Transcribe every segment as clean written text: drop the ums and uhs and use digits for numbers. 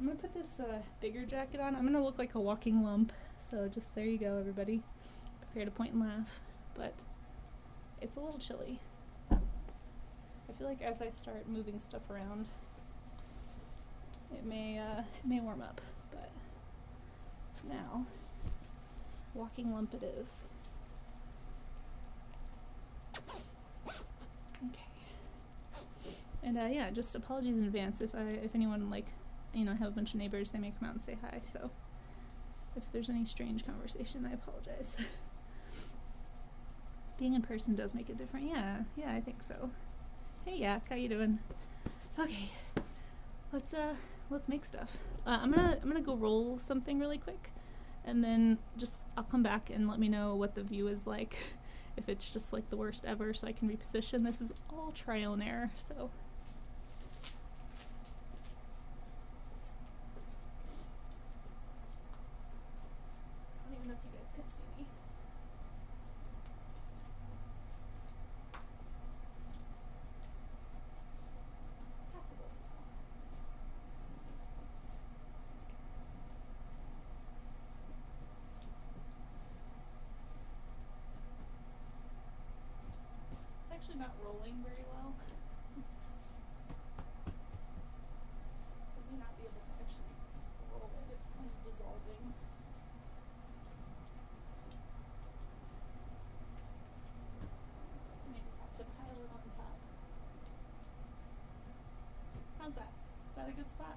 I'm gonna put this bigger jacket on. I'm gonna look like a walking lump, so just there you go, everybody. Prepare to point and laugh, but it's a little chilly. I feel like as I start moving stuff around, it may warm up, but for now, walking lump it is. Okay. And yeah, just apologies in advance if anyone, like, you know, I have a bunch of neighbors, they may come out and say hi, so if there's any strange conversation, I apologize. Being in person does make it different. Yeah, I think so. Hey Yak, how you doing? Okay, let's make stuff. I'm gonna go roll something really quick, and then I'll come back and let me know what the view is like. If it's just like the worst ever, so I can reposition. This is all trial and error, so. I don't even know if you guys can see me. Actually not rolling very well. So I may not be able to actually roll it. It's kind of dissolving. I may just have to pile it on top. How's that? Is that a good spot?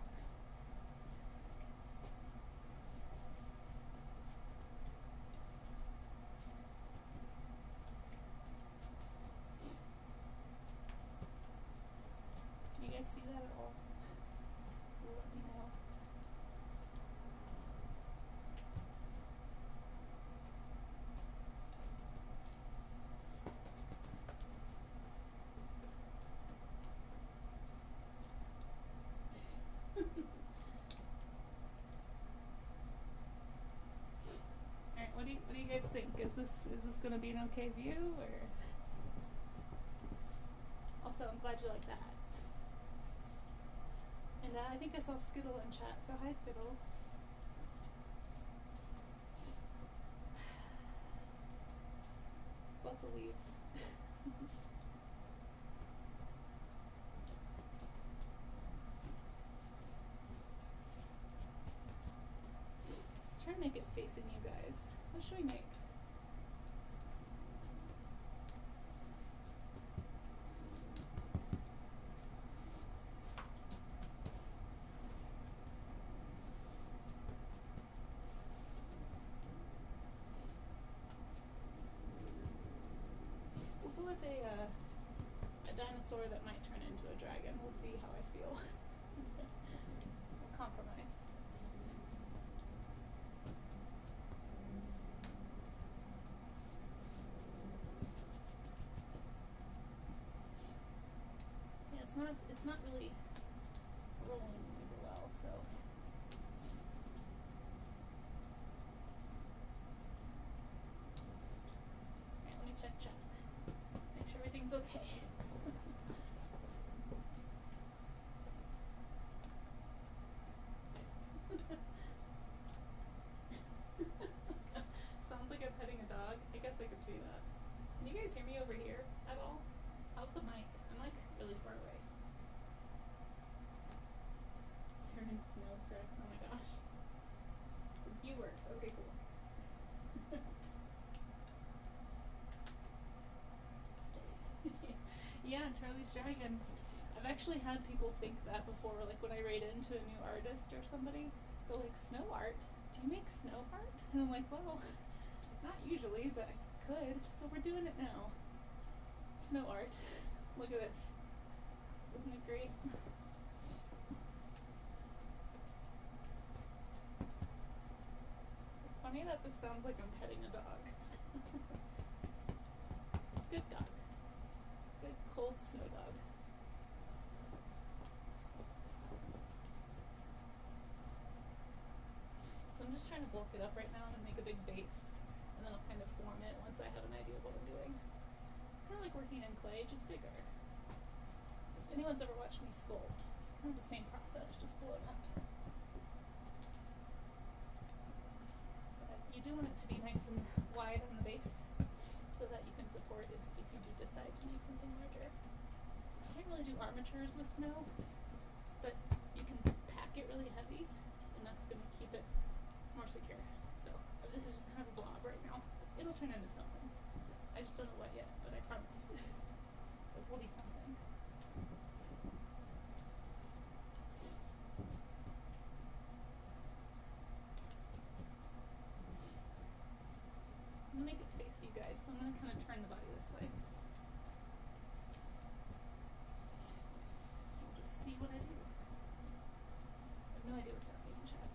See that at all? Let me know. Alright, what do you guys think? Is this gonna be an okay view, or? Also, I'm glad you like that. And I think I saw Skittle in chat, so hi Skittle. There's lots of leaves. Try to make it facing you guys. What should we make? A dinosaur that might turn into a dragon. We'll see how I feel. We'll compromise. Yeah, it's not really rolling super well, so. Alright, let me check chat. Make sure everything's okay. Sounds like I'm petting a dog. I guess I could see that. Can you guys hear me over here at all? How's the mic? I'm like really far away. Tyrannosnowrus Rex, oh my gosh. The view works. Okay, cool. Yeah, Charlie's Dragon. I've actually had people think that before, like when I write into a new artist or somebody, they're like, snow art? Do you make snow art? And I'm like, well, not usually, but I could, so we're doing it now. Snow art. Look at this. Isn't it great? It's funny that this sounds like I'm petting a dog. Good dog. Good cold snow dog. So I'm just trying to bulk it up right now and make a big base, and then I'll kind of form it once I have an idea of what I'm doing. It's kind of like working in clay, just bigger. So if anyone's ever watched me sculpt, it's kind of the same process, just blown up. it to be nice and wide on the base so that you can support if you do decide to make something larger. I can't really do armatures with snow, but you can pack it really heavy, and that's going to keep it more secure. So this is just kind of a blob right now. It'll turn into something. I just don't know what yet, but I promise. It will be something. I'm gonna make it face you guys, so I'm gonna kind of turn the body this way. We'll just see what I do. I have no idea what's happening in chat.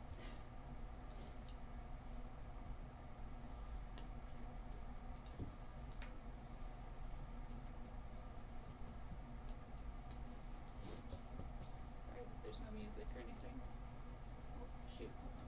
Sorry that there's no music or anything. Oh, shoot, hold on.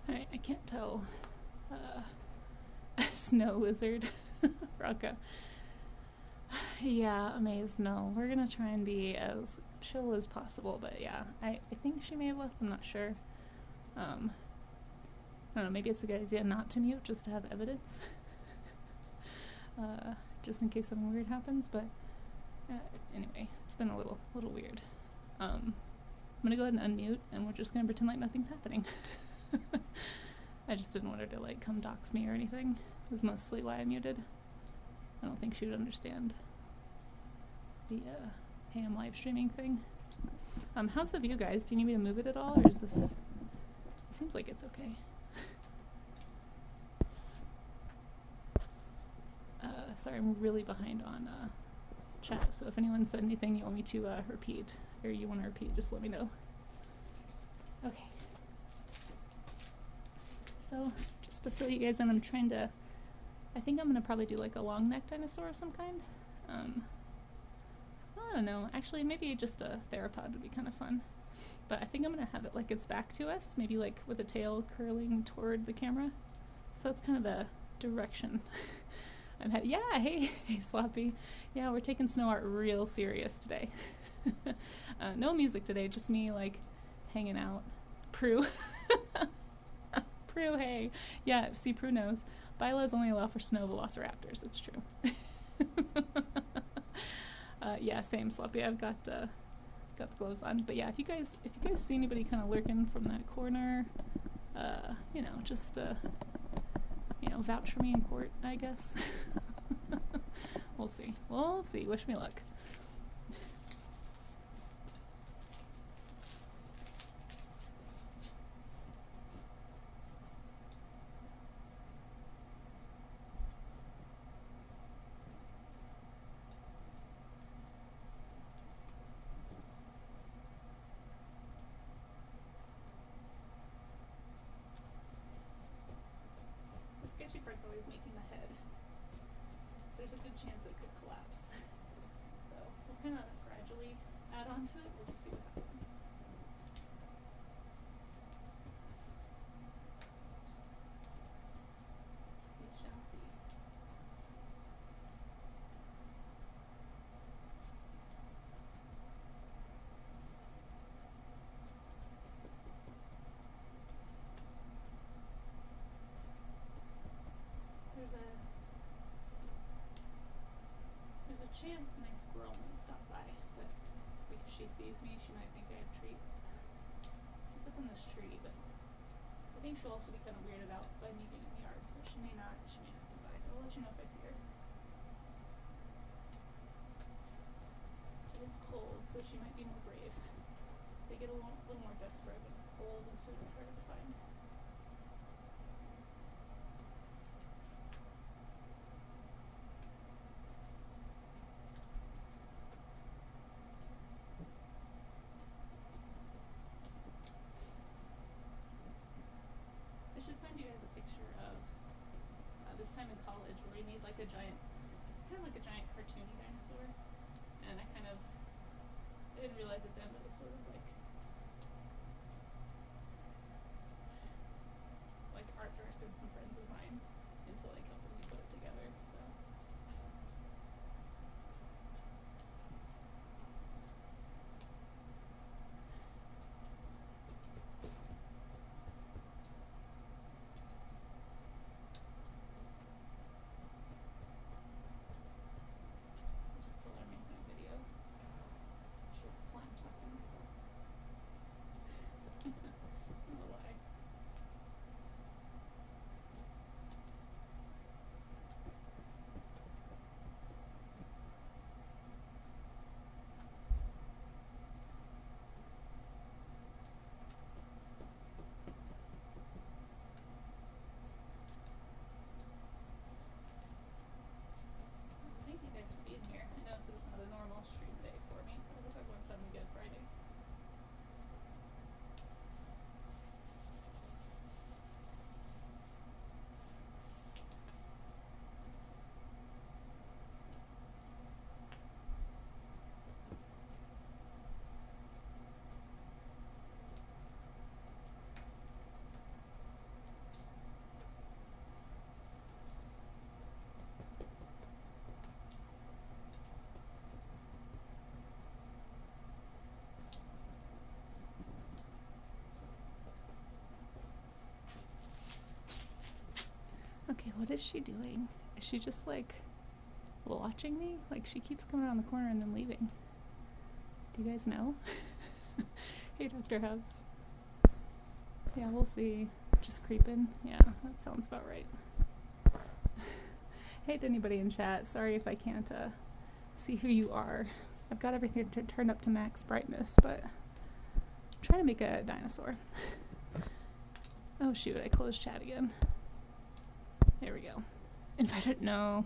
Alright, I can't tell. Snow lizard. Rocca. Yeah, Amaze, no. We're gonna try and be as chill as possible, but yeah, I think she may have left, I'm not sure. I don't know, maybe it's a good idea not to mute, just to have evidence. Just in case something weird happens, but anyway, it's been a little weird. I'm gonna go ahead and unmute, and we're just gonna pretend like nothing's happening. I just didn't want her to like come dox me or anything. It was mostly why I muted. I don't think she would understand the hey, I'm live streaming thing. How's the view, guys? Do you need me to move it at all, or is this? It seems like it's okay. Sorry, I'm really behind on chat, so if anyone said anything you want me to repeat, or you want to repeat, just let me know. Okay. So, just to fill you guys in, I'm trying to, I think I'm going to probably do like a long-necked dinosaur of some kind. I don't know, actually maybe just a theropod would be kind of fun. But I think I'm going to have it like its back to us, maybe like with the tail curling toward the camera. So that's kind of the direction I'm headed. Yeah, hey Sloppy. Yeah, we're taking SnowArt real serious today. No music today, just me like hanging out. Prue. Prue, hey. Yeah, see, Prue knows. Bylaws only allow for snow velociraptors, it's true. Yeah, same, Sloppy. I've got got the gloves on. But yeah, if you guys see anybody kind of lurking from that corner, you know, just you know, vouch for me in court, I guess. We'll see. We'll see. Wish me luck. The sketchy part's always making the head. There's a good chance it could collapse. So we'll kind of gradually add on to it. We'll just see what happens. We shall see. There's a chance my squirrel might stop by, but like if she sees me, she might think I have treats. She's up in this tree, but I think she'll also be kind of weirded out by me being in the yard, so she may not come by. I'll let you know if I see her. It is cold, so she might be more brave. They get a little more desperate when it's cold and food is harder to find. I should find you guys a picture of this time in college where we made like a giant, it's kind of like a giant cartoony dinosaur, and I didn't realize it then, but it was sort of like art directed some friends of mine into like helping me put it together, so. This is not a normal stream day for me. I hope everyone's having a good Friday. Okay, what is she doing? Is she just like watching me? Like she keeps coming around the corner and then leaving. Do you guys know? Hey, Dr. Hubs. Yeah, we'll see. Just creeping. Yeah, that sounds about right. Hey to anybody in chat. Sorry if I can't see who you are. I've got everything turned up to max brightness, but I'm trying to make a dinosaur. Oh shoot, I closed chat again. There we go. Invited? No.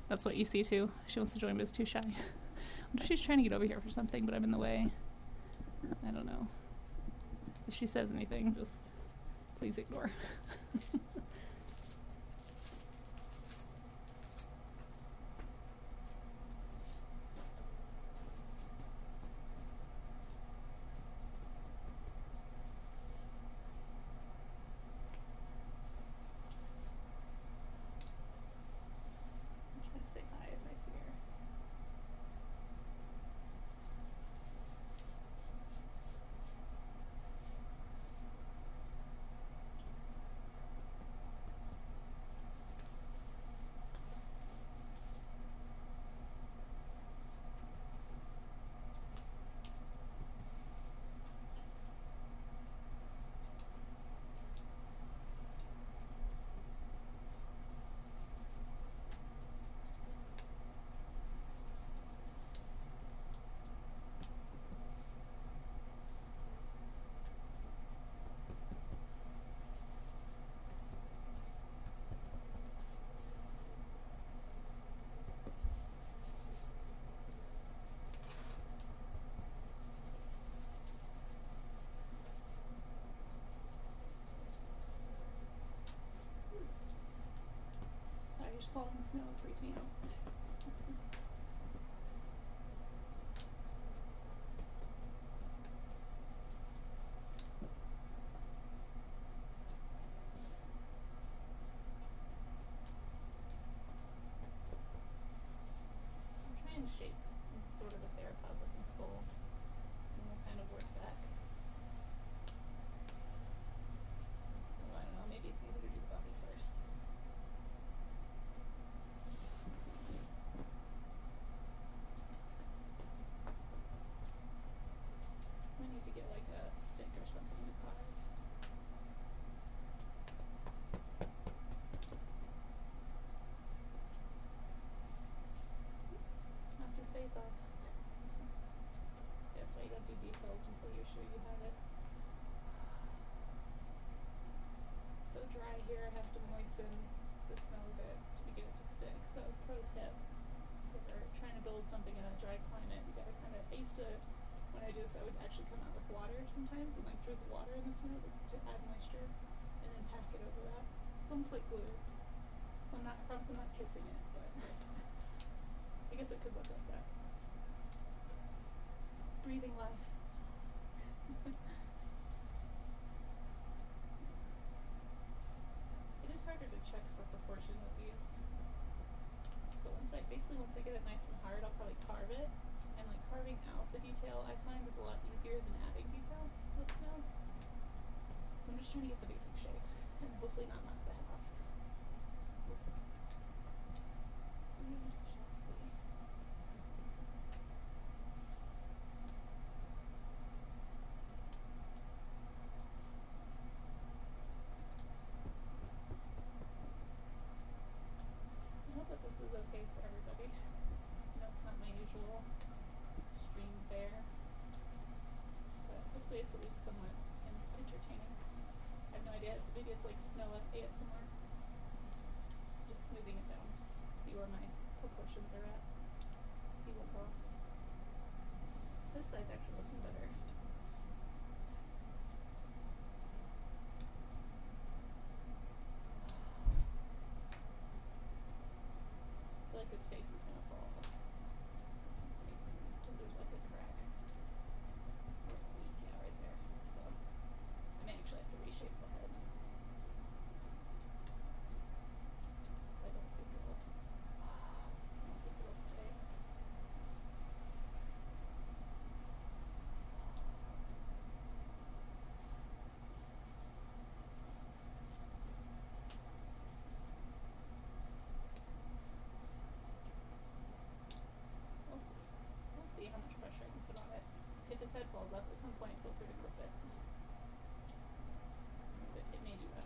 That's what you see too. She wants to join but is too shy. She's trying to get over here for something, but I'm in the way. I don't know. If she says anything, just please ignore. falling snow freaked me out. I'm trying to shape into sort of a theropod looking skull, and we'll kind of work back. Oh, I don't know, maybe it's easier to do the body first. I need to get like a stick or something to carve. Oops, knocked his face off. That's why you don't do details until you're sure you have it. It's so dry here, I have to moisten the snow a bit to get it to stick. So pro tip, if you're trying to build something in a dry climate, you gotta kind of, I used to, when I do this, I would actually come out with water sometimes and like drizzle water in the snow to add moisture and then pack it over that. It's almost like glue. So I promise I'm not kissing it, but I guess it could look like that. Breathing life. It is harder to check for proportion with these. But once I get it nice and hard, I'll probably carve it. And like carving out the detail I find is a lot easier than adding detail with snow. So I'm just trying to get the basic shape and hopefully not knock the head off. We'll see. We shall see. I hope that this is okay for everybody. I know it's not my usual stream fare, but hopefully it's at least somewhat entertaining. I have no idea, maybe it's like snow ASMR. Just smoothing it down, see where my proportions are at, see what's off. This side's actually looking better. I feel like his face is gonna fall off at some point, because there's like a crack. Oh, it's weak, yeah, right there. So, I may actually have to reshape the head. So I don't think it'll stay. We'll see how much pressure I can put on it. If his head falls off at some point, feel free to clip it. Because it may do that.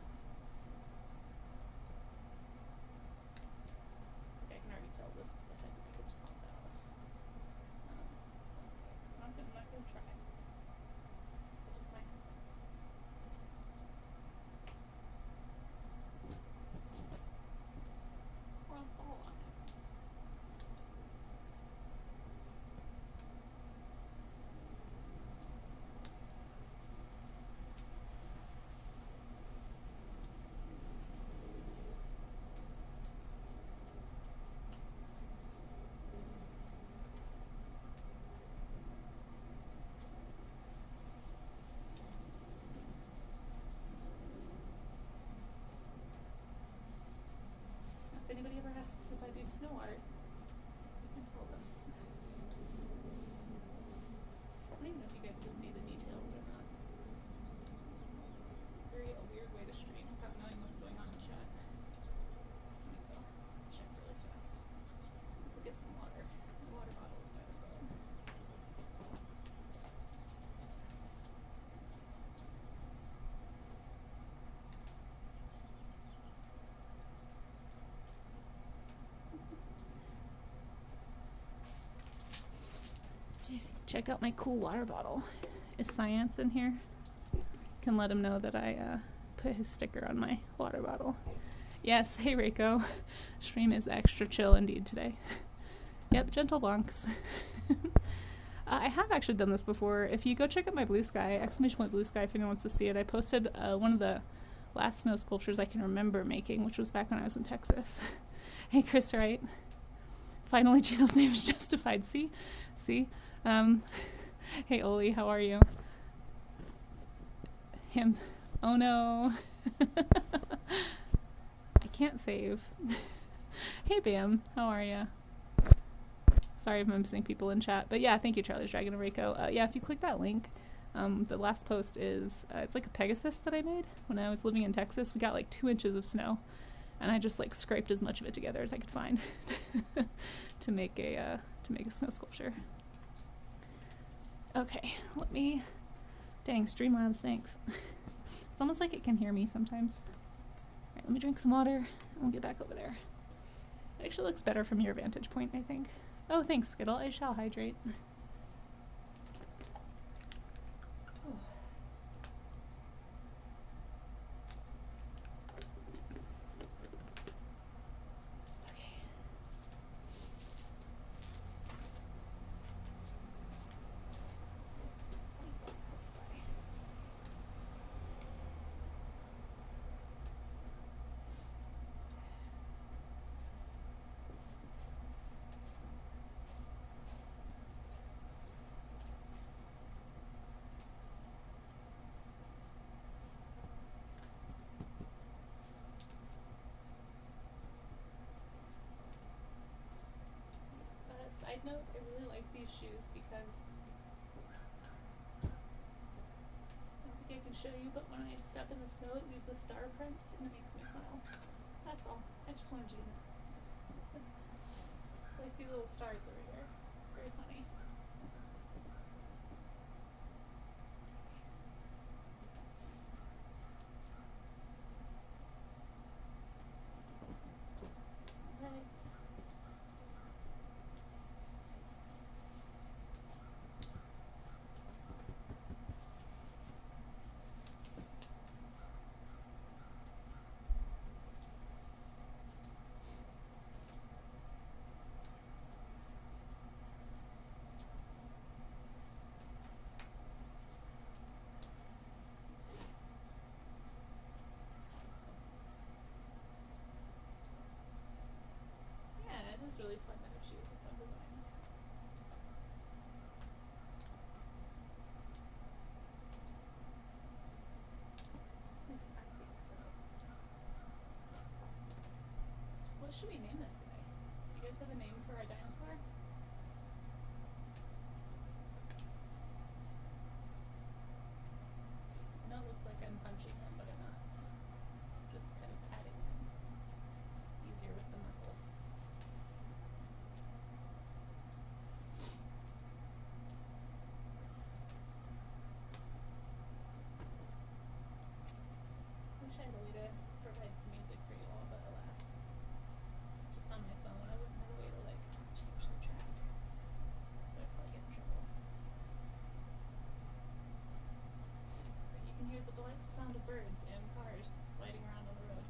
Like I can already tell this the head might just pop out. That's okay. I'm not gonna try. It just might happen. Or I'll fall on it. If anybody ever asks if I do snow art, I can tell them. I don't even know if you guys can see the details or not. It's very a weird way to stream without knowing what's going on in chat. Let me go check really fast. Let's look at some water. My water bottle is kind of full. Check out my cool water bottle. Is Science in here? Can let him know that I put his sticker on my water bottle. Yes, hey Reiko. Stream is extra chill indeed today. Yep, gentle bonks. I have actually done this before. If you go check out my blue sky, !blue sky if anyone wants to see it, I posted one of the last snow sculptures I can remember making, which was back when I was in Texas. Hey, Chris Wright. Finally, channel's name is justified. See? See? Hey, Oli, how are you? Him. Oh no. I can't save. Hey, Bam. How are ya? Sorry if I'm missing people in chat. But yeah, thank you, Charlie's Dragon and Reiko. Yeah, if you click that link, the last post is, it's like a Pegasus that I made when I was living in Texas. We got like 2 inches of snow, and I just like scraped as much of it together as I could find to make a snow sculpture. Okay, let me, dang, Streamlabs, thanks. It's almost like it can hear me sometimes. Alright, let me drink some water, and we'll get back over there. It actually looks better from your vantage point, I think. Oh, thanks, Skittle. I shall hydrate. Side note, I really like these shoes because I don't think I can show you, but when I step in the snow, it leaves a star print and it makes me smile. That's all. I just wanted you to know. So I see little stars over here. It's very funny. Some legs. It's really fun to have shoes with fun designs. At least I think so. What should we name this today? Do you guys have a name for our dinosaur? I know it looks like I'm punching him, but I'm not. Just kind of patting him. It's easier with the knuckle. Wish I had a way to provide some music for you all, but alas. Just on my phone, I wouldn't have a way to like change the track. So I'd probably get in trouble. But you can hear the delightful sound of birds and cars sliding around on the road.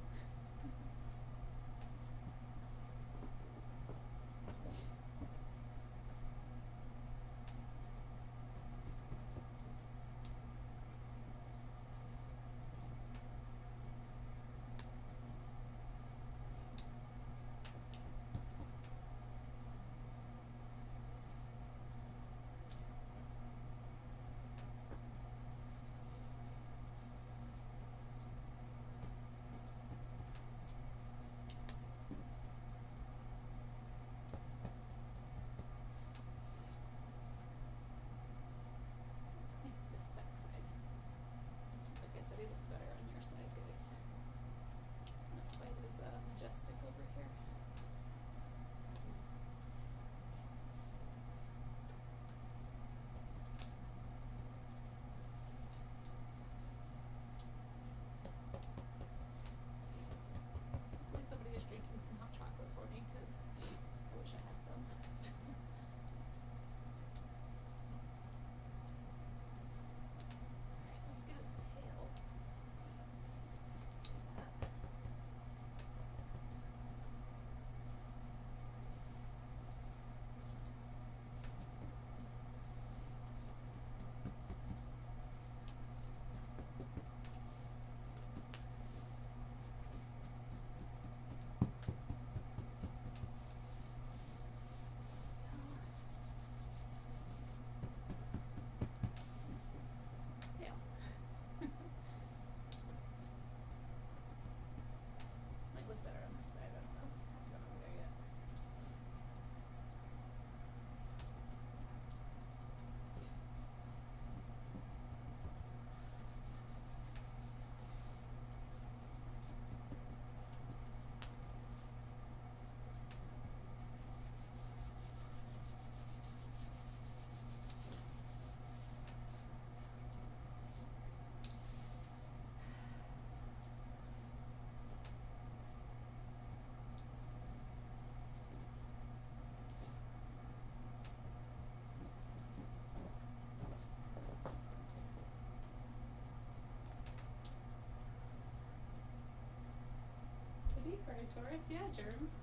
Dinosaurus, yeah, germs.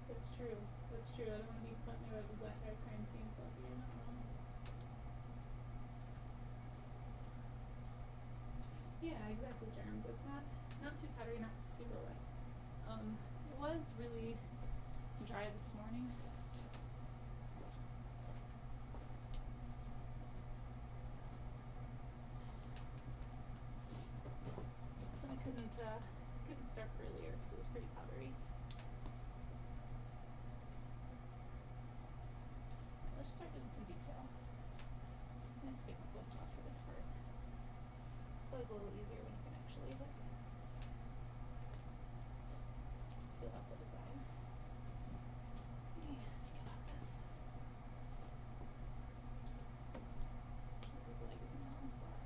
That's true. That's true. I don't want to be putting me with that crime scene stuff. You're not wrong. Yeah, exactly, germs. It's not too powdery, not super wet. It was really dry this morning. So I couldn't start earlier because it was pretty powdery. Let's start doing some detail. I'm going to take my gloves off for this part. It's always a little easier when you can actually like feel out the design. Let me think about this. His leg is in the wrong spot.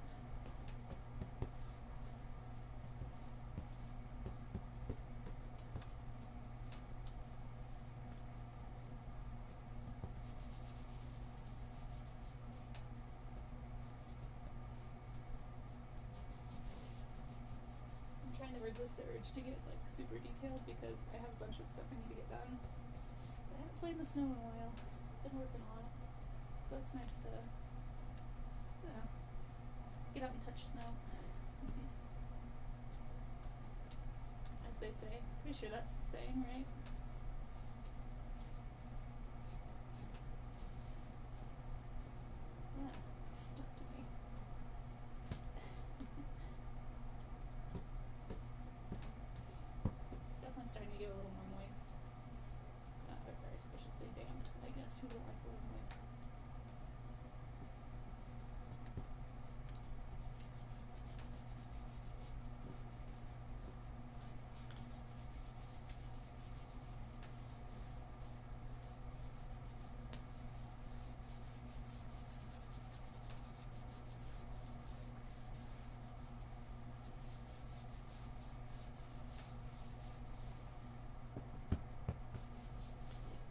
Trying to resist the urge to get like super detailed because I have a bunch of stuff I need to get done. But I haven't played in the snow in a while. Been working a lot. So it's nice to, you know, get out and touch snow. As they say. Pretty sure that's the saying, right? Yeah, it's stuck to me. It's definitely starting to get a little more moist. Or I should say damp. I guess people like a little moist.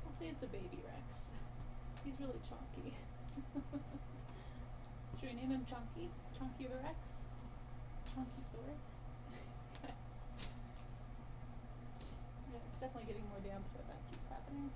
I'll say it's a baby Rex. He's really chonky. Should we name him Chonky? Chonky the Rex? Chonkysaurus? Yeah, it's definitely getting more damp, so that keeps happening.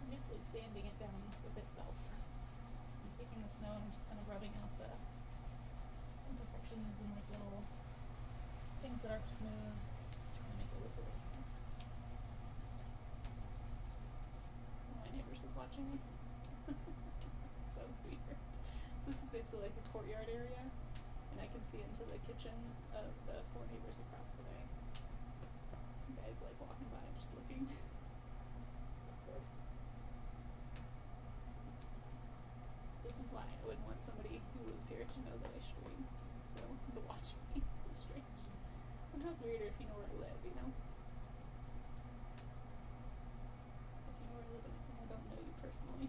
I'm basically sanding it down with itself. I'm taking the snow and I'm just kind of rubbing out the imperfections and like little things that aren't smooth, trying to make it look a little more. My neighbor's just watching me. So weird. So this is basically like a courtyard area, and I can see into the kitchen of the 4 neighbors across the way. You guys like walking by and just looking. This is why I wouldn't want somebody who lives here to know that I stream. So the watch me is so strange. Sometimes weirder if you know where I live, you know? If you know where I live and I don't know you personally.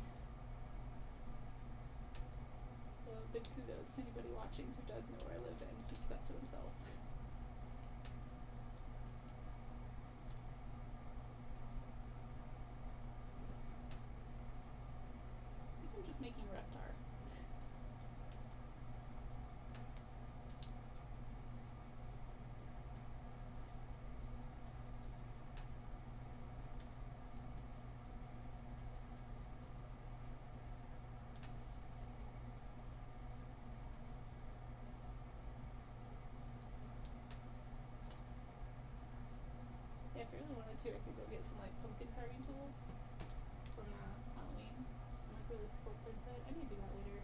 So big kudos to anybody watching who does know where I live and keeps that to themselves. I think I'm just making Reptar. Yeah, if I really wanted to, I could go get some like pumpkin carving tools from Halloween and like really sculpt into it. I may do that later.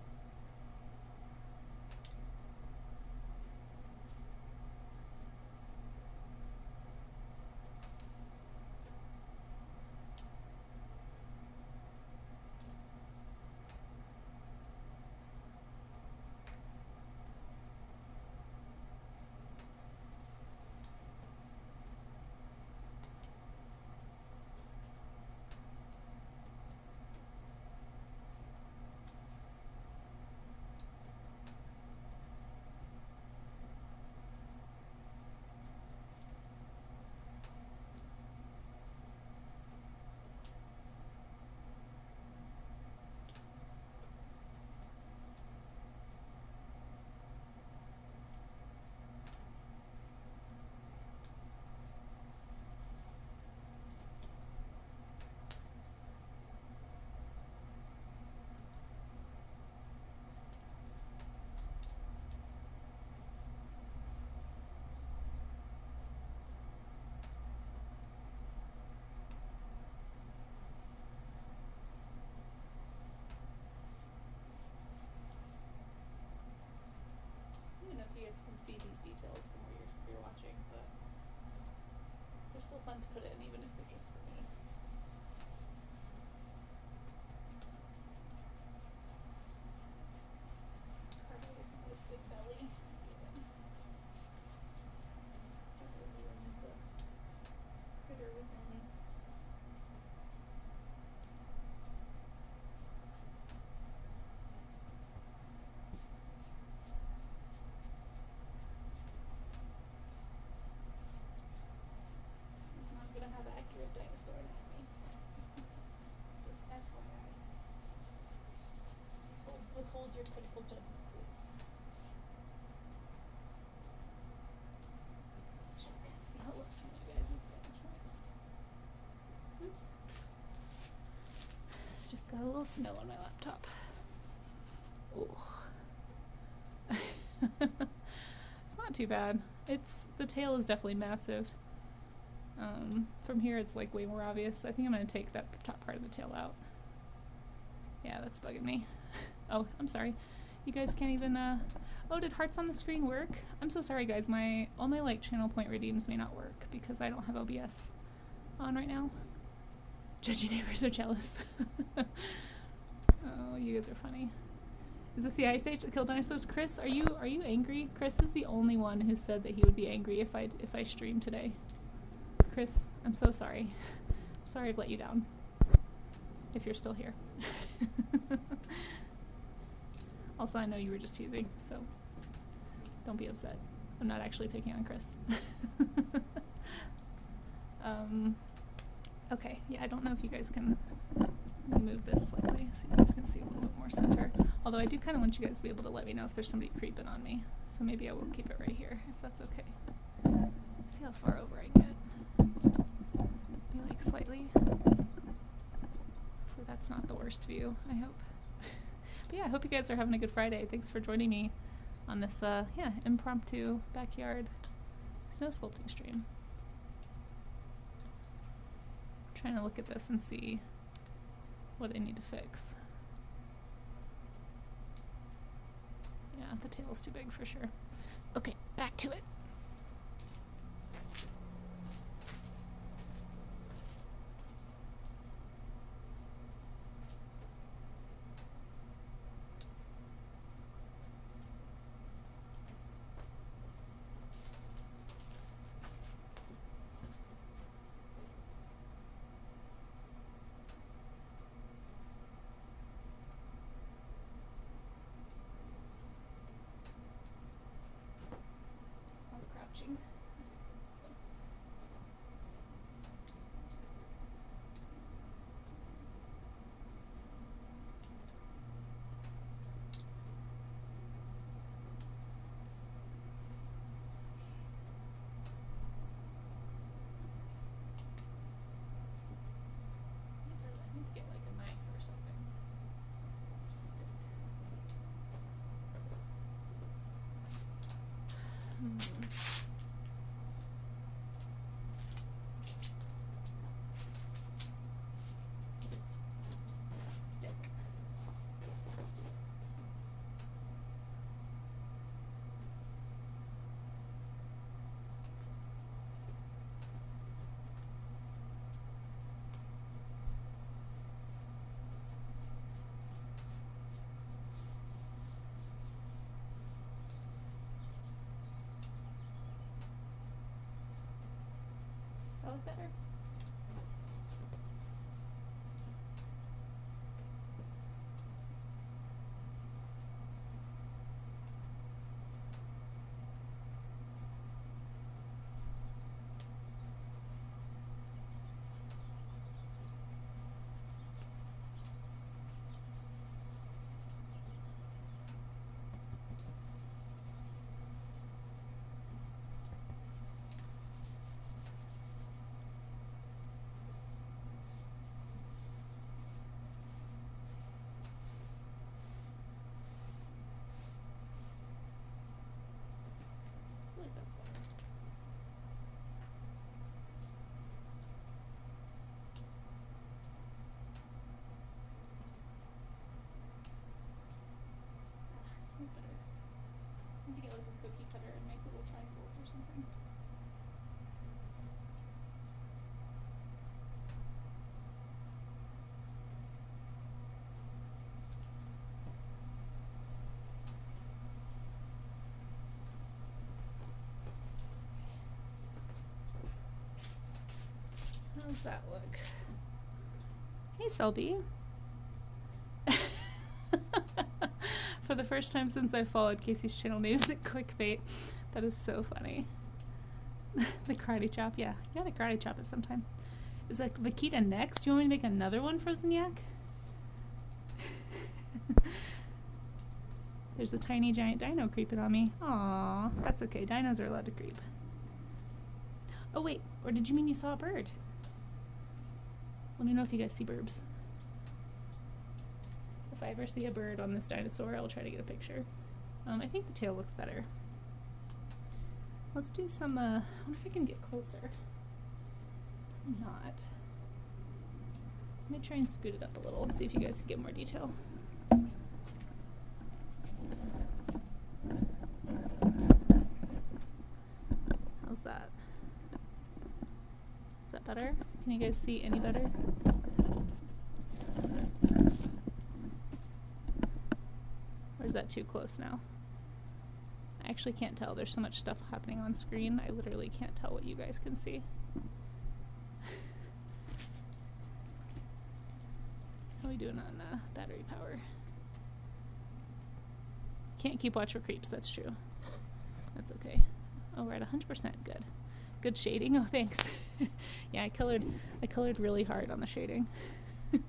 see these details from where you're watching, but they're still fun to put in, even if they're just for me. Carving this nice big belly. Start revealing the critter within. He's not gonna have accurate dinosaur anatomy. Just FYI. Withhold your critical judgment, please. Check. See how it looks from you guys' vantage point. Oops. Just got a little snow on my laptop. Oh. It's not too bad. The tail is definitely massive. From here it's like way more obvious. I think I'm gonna take that top part of the tail out. Yeah, that's bugging me. Oh, I'm sorry. You guys can't even, oh, did hearts on the screen work? I'm so sorry, guys. All my, like, channel point redeems may not work because I don't have OBS on right now. Judgy neighbors are jealous. Oh, you guys are funny. Is this the Ice Age that killed dinosaurs? Chris, are you angry? Chris is the only one who said that he would be angry if I stream today. Chris, I'm so sorry. I'm sorry I've let you down. If you're still here. Also, I know you were just teasing, so don't be upset. I'm not actually picking on Chris. Okay, yeah, I don't know if you guys can move this slightly so you guys can see a little bit more center. Although I do kind of want you guys to be able to let me know if there's somebody creeping on me. So maybe I will keep it right here, if that's okay. See how far over I get. Maybe like slightly. Hopefully that's not the worst view, I hope. But yeah, I hope you guys are having a good Friday. Thanks for joining me on this, yeah, impromptu backyard snow sculpting stream. I'm trying to look at this and see what I need to fix. Yeah, the tail's too big for sure. Okay, back to it. Crouching. I need to get like a knife or something. Stick. Does that look better? I feel like that's better. Better. I need to get like a cookie cutter and make How's that look? Hey, Selby. For the first time since I followed Kasey's channel, names it clickbait. That is so funny. The karate chop, yeah. You gotta karate chop it sometime. Is that Vaquita next? Do you want me to make another one, Frozen Yak? There's a tiny giant dino creeping on me. Aww, that's okay. Dinos are allowed to creep. Oh wait, or did you mean you saw a bird? Let me know if you guys see burbs. If I ever see a bird on this dinosaur, I'll try to get a picture. I think the tail looks better. Let's do some, I wonder if I can get closer. Probably not. Let me try and scoot it up a little and see if you guys can get more detail. How's that? Is that better? Can you guys see any better? Or is that too close now? I actually can't tell. There's so much stuff happening on screen. I literally can't tell what you guys can see. How are we doing on battery power? Can't keep watch for creeps, that's true. That's okay. Oh, we're at 100%. Good. Good shading. Oh, thanks. Yeah, I colored really hard on the shading. Here,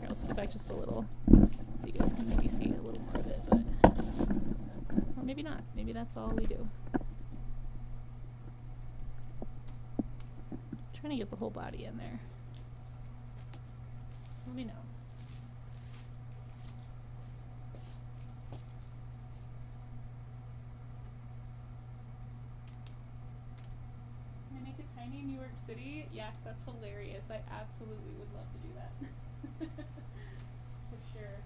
I'll scoot back just a little so you guys can maybe see a little more of it, but or maybe not. Maybe that's all we do. I'm trying to get the whole body in there. Let me know. New York City? Yeah, that's hilarious. I absolutely would love to do that. For sure.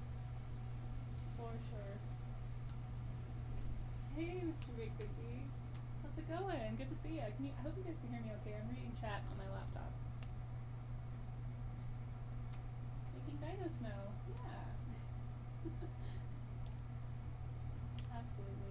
For sure. Hey, Mr. Big Cookie. How's it going? Good to see you. I hope you guys can hear me okay. I'm reading chat on my laptop. Making dino snow. Yeah. Absolutely.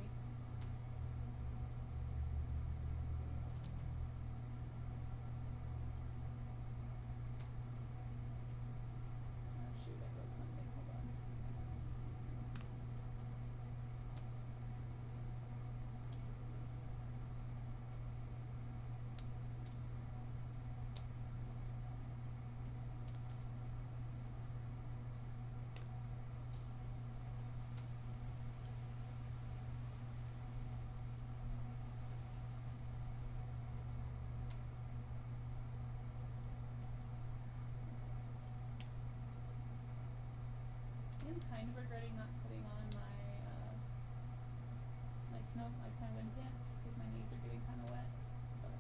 I'm kind of regretting not putting on my wind pants because my knees are getting kind of wet. But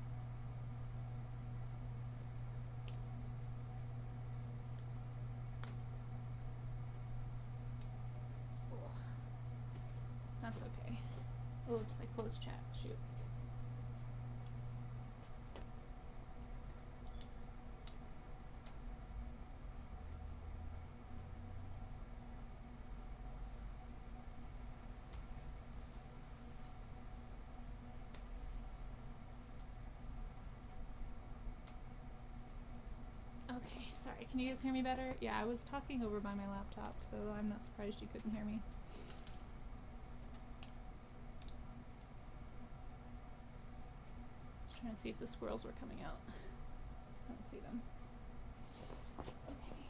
that's okay. Oh, it's like closed chat. Shoot. Okay, sorry, can you guys hear me better? Yeah, I was talking over by my laptop, so I'm not surprised you couldn't hear me. Just trying to see if the squirrels were coming out. I don't see them. Okay.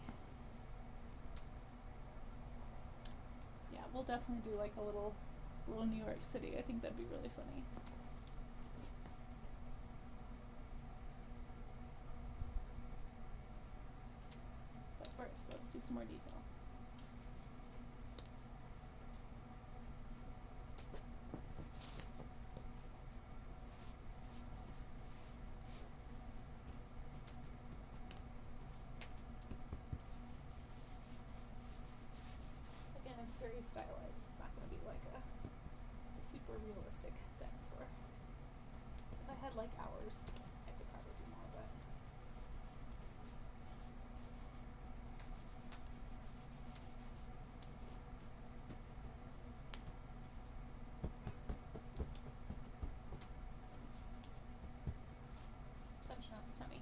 Yeah, we'll definitely do like a little New York City. I think that'd be really funny. First, let's do some more detail. Again, it's very stylized. It's not going to be like a super realistic dinosaur. If I had like hours, I could probably do more, but touching on the tummy.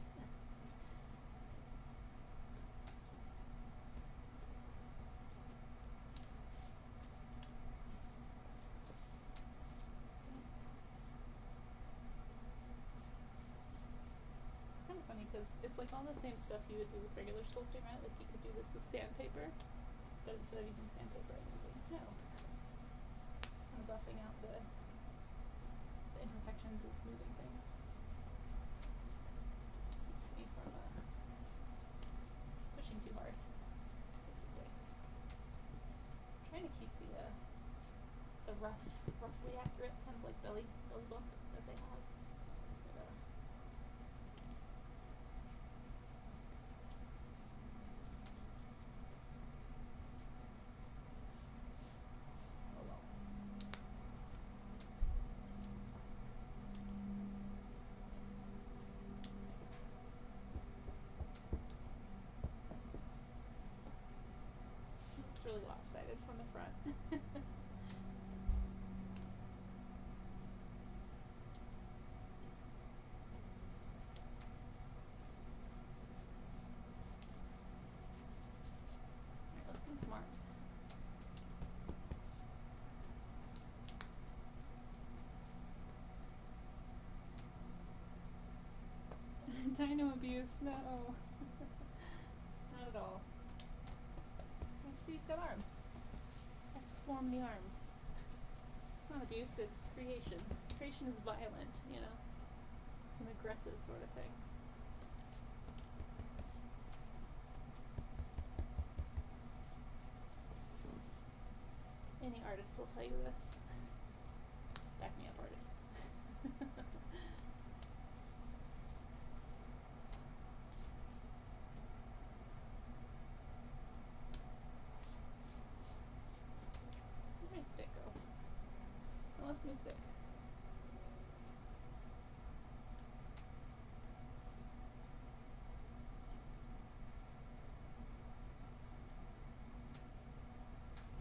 because it's like all the same stuff you would do with regular sculpting, right? Like you could do this with sandpaper, but instead of using sandpaper, I'm using snow. I'm buffing out the imperfections and smoothing things. Keeps me from pushing too hard, basically. I'm trying to keep the roughly accurate kind of like belly bump that they have. But, oh well. It's really lopsided from the front. Alright, let's put some arms. Dino abuse, no. Not at all. See, he's got arms. I have to form the arms. It's not abuse, it's creation. Creation is violent, you know? It's an aggressive sort of thing. Any artist will tell you this. Back me up, artists. Where'd my stick go? I lost my stick.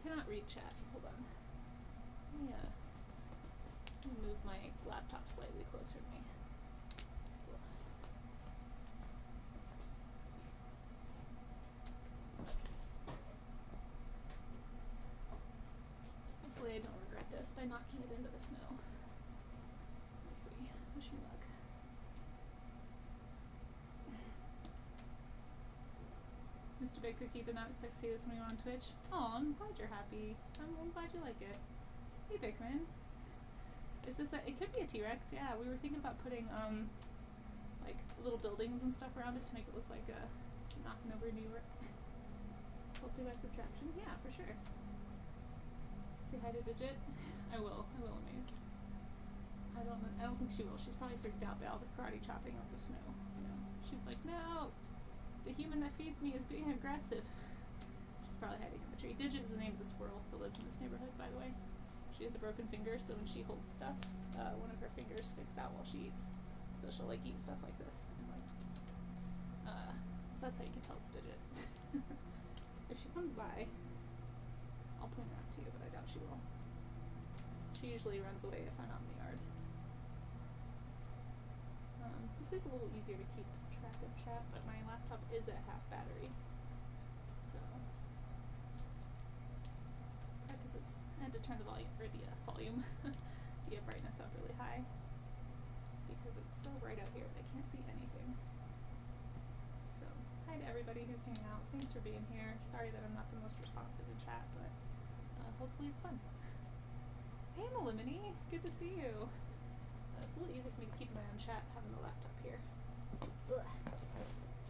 Cannot read chat. Hold on. Let me move my laptop slightly closer to me. Hopefully I don't regret this by knocking it into the snow. We'll see. Wish me luck. Mr. Big Cookie did not expect to see this when we were on Twitch. Oh, I'm glad you're happy. I'm glad you like it. Hey, Bigman. Is this it could be a T-Rex, yeah. We were thinking about putting, like, little buildings and stuff around it to make it look like it's knocking over New York. Sculpted by subtraction? Yeah, for sure. Say hi to Digit? I will, Amaze. I don't think she will. She's probably freaked out by all the karate chopping of the snow. You know? She's like, no! The human that feeds me is being aggressive. She's probably hiding in the tree. Digit is the name of the squirrel that lives in this neighborhood, by the way. She has a broken finger, so when she holds stuff, one of her fingers sticks out while she eats. So she'll like eat stuff like this, and like, so that's how you can tell it's Digit. If she comes by, I'll point her out to you, but I doubt she will. She usually runs away if I'm not in the yard. This is a little easier to keep track of chat, but my laptop is at half battery, so because I had to turn the volume the brightness up really high because it's so bright out here that I can't see anything. So hi to everybody who's hanging out. Thanks for being here. Sorry that I'm not the most responsive in chat, but hopefully it's fun. Hey Melimini, good to see you. It's a little easy for me to keep my own chat having the laptop here. Ugh.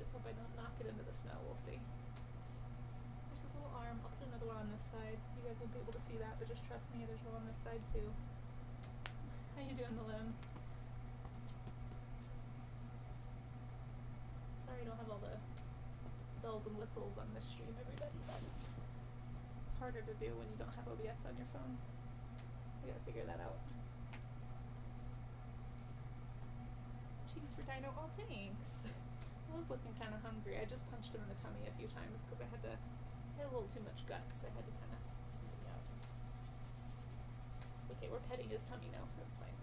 Just hope I don't knock it into the snow. We'll see. There's this little arm. I'll put another one on this side. You guys won't be able to see that, but just trust me, there's one on this side too. How you doing, Melim? Sorry I don't have all the bells and whistles on this stream, everybody, but it's harder to do when you don't have OBS on your phone. We gotta figure that out. Cheese for Dino, oh thanks. I was looking kind of hungry. I just punched him in the tummy a few times because I had a little too much guts. I had to kind of smooth it out. It's okay, we're petting his tummy now, so it's fine.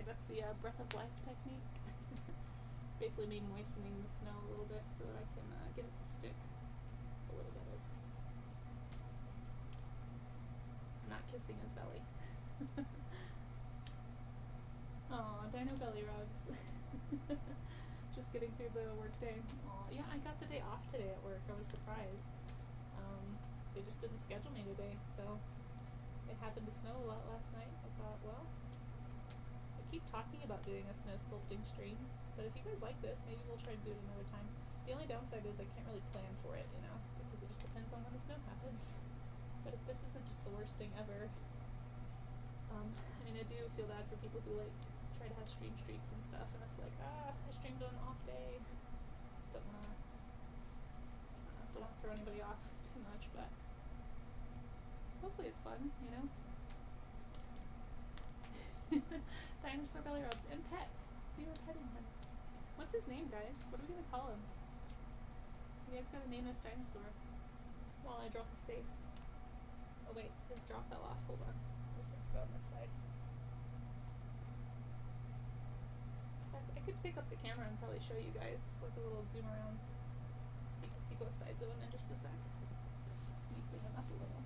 That's the breath of life technique. It's basically me moistening the snow a little bit so that I can get it to stick a little better. Not kissing his belly. Aw, dino belly rubs. Just getting through the work day. Aw, yeah, I got the day off today at work. I was surprised. They just didn't schedule me today, so it happened to snow a lot last night. I thought, well, I keep talking about doing a snow sculpting stream, but if you guys like this, maybe we'll try to do it another time. The only downside is I can't really plan for it, you know, because it just depends on when the snow happens. But if this isn't just the worst thing ever, I mean, I do feel bad for people who, like, try to have stream streaks and stuff, and it's like, I streamed on an off day. Don't wanna throw anybody off too much, but hopefully it's fun, you know? Dinosaur belly rubs and pets. See, we're petting him. What's his name, guys? What are we gonna call him? You guys gotta name this dinosaur while I draw his face. Oh wait, his jaw fell off. Hold on. Let me fix it on this side. I could pick up the camera and probably show you guys, like a little zoom around, so you can see both sides of him in just a sec. Let me clean him up a little.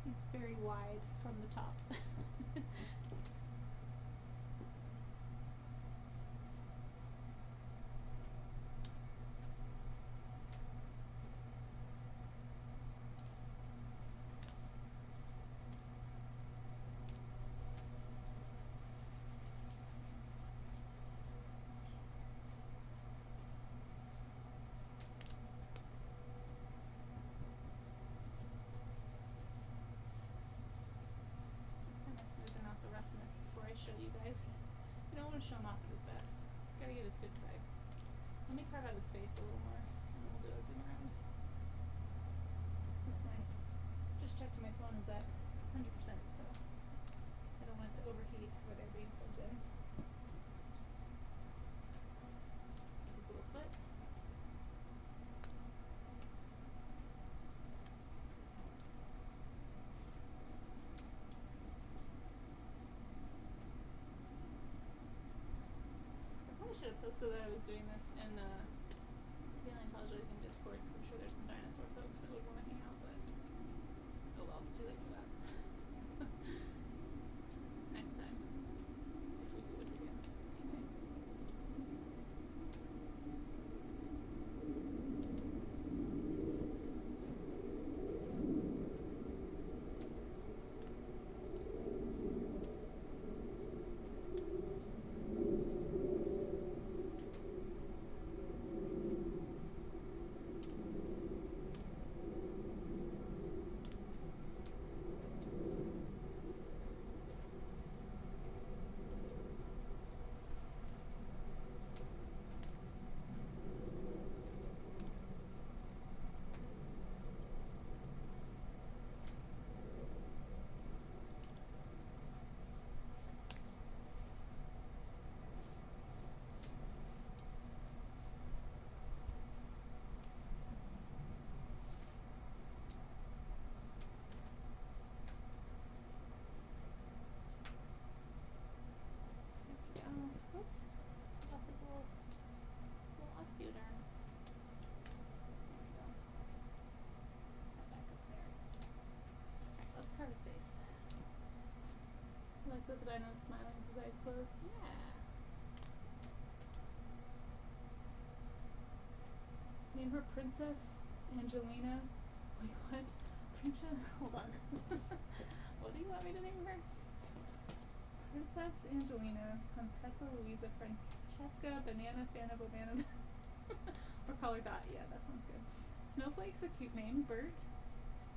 He's very wide from the top. Show you guys. You don't want to show him off at his best. Gotta get his good side. Let me carve out his face a little more, and then we'll do a zoom around. Since I just checked my phone is at 100%, so I don't want it to overheat where they're being plugged in. His little foot. I should have posted that I was doing this in paleontologizing Discord, because I'm sure there's some dinosaur folks that would want to hang out, but oh well, it's too late for that. Next time, if we do this again. Anyway. Oops. Off his little osteoderm. There we go. That back up there. Alright, let's carve his face. You like that the dino's smiling with his eyes closed? Yeah. Name her Princess Angelina. Wait, what? Princess? Hold on. What do you want me to name her? Princess Angelina, Contessa Luisa Francesca Banana Fana Banana. Or call her Dot, yeah, that sounds good. Snowflake's a cute name. Bert,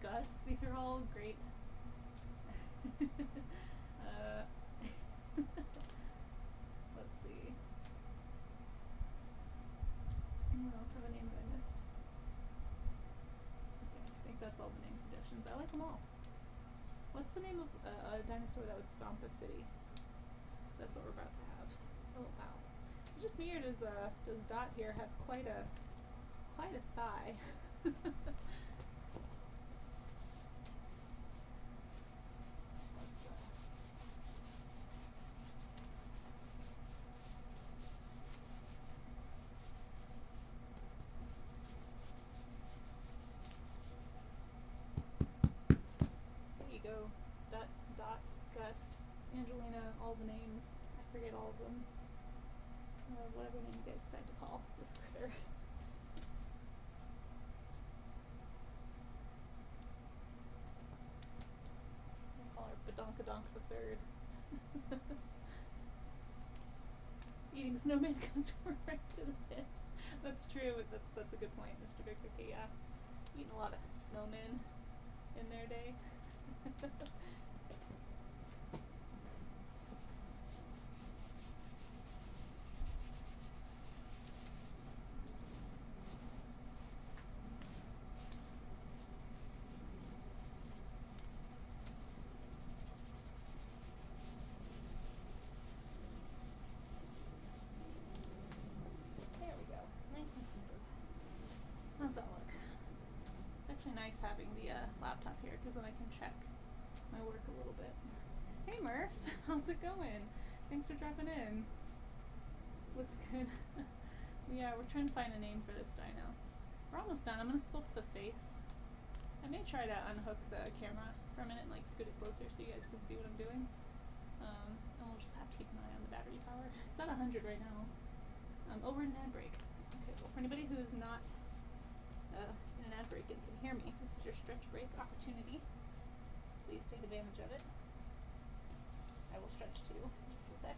Gus, these are all great. Let's see. Anyone else have a name that I missed? Okay, I think that's all the name suggestions. I like them all. What's the name of a dinosaur that would stomp a city? Because that's what we're about to have. Oh wow. It's just weird. Does Dot here have quite a thigh? Angelina, all the names. I forget all of them. Whatever name you guys decide to call this critter. I'll call her Badonkadonk the Third. Eating snowman comes right to the hips. That's true. That's a good point, Mr. Big Cookie. Yeah, eating a lot of snowmen in their day. How's that look? It's actually nice having the laptop here because then I can check my work a little bit. Hey Murph, how's it going? Thanks for dropping in. Looks good. Yeah, we're trying to find a name for this dino. We're almost done. I'm going to sculpt the face. I may try to unhook the camera for a minute and like scoot it closer so you guys can see what I'm doing. And we'll just have to keep an eye on the battery power. It's at 100 right now. Over an ad break. Okay, well for anybody who's not in an ad break and can hear me, this is your stretch break opportunity. Please take advantage of it. I will stretch too, just a sec.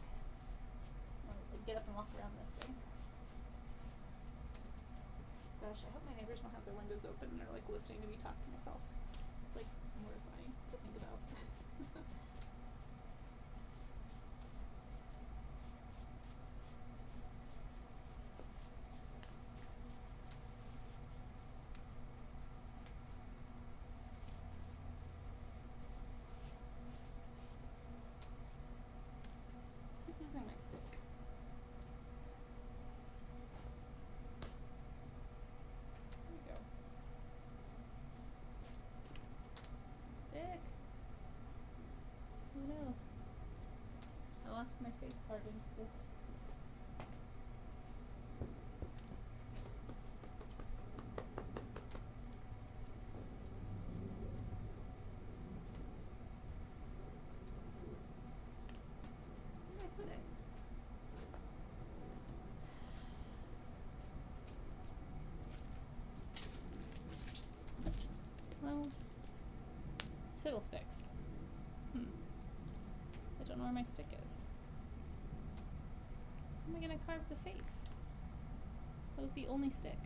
I'll get up and walk around this thing. Gosh, I hope my neighbors don't have their windows open and are like listening to me talk to myself. It's like mortifying to think about. Using my stick. There we go. Stick. Oh no. I lost my face carving stick. Well, fiddlesticks. I don't know where my stick is. How am I gonna carve the face? That was the only stick.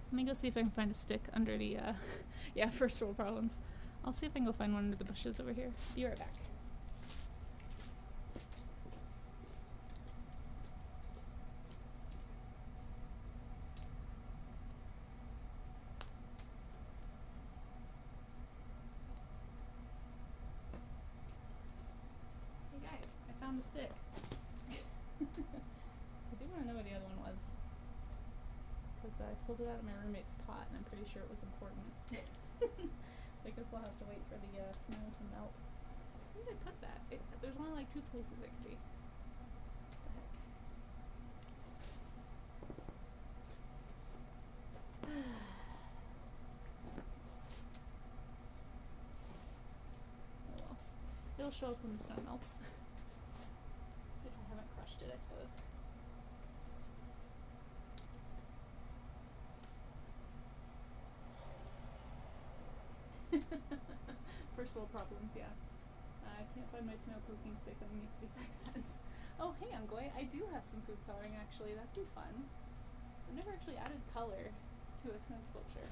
Let me go see if I can find a stick under the, yeah, first world problems. I'll see if I can go find one under the bushes over here. Be right back. The stick. I do want to know where the other one was because I pulled it out of my roommate's pot and I'm pretty sure it was important. I guess I'll have to wait for the snow to melt. Where did I put that? There's only like 2 places it could be. What the heck? Oh well. It'll show up when the snow melts. It, I suppose. First world problems, yeah. I can't find my snow cooking stick underneath these iPads. Oh, hey, Ungoy, I do have some food coloring actually. That'd be fun. I've never actually added color to a snow sculpture,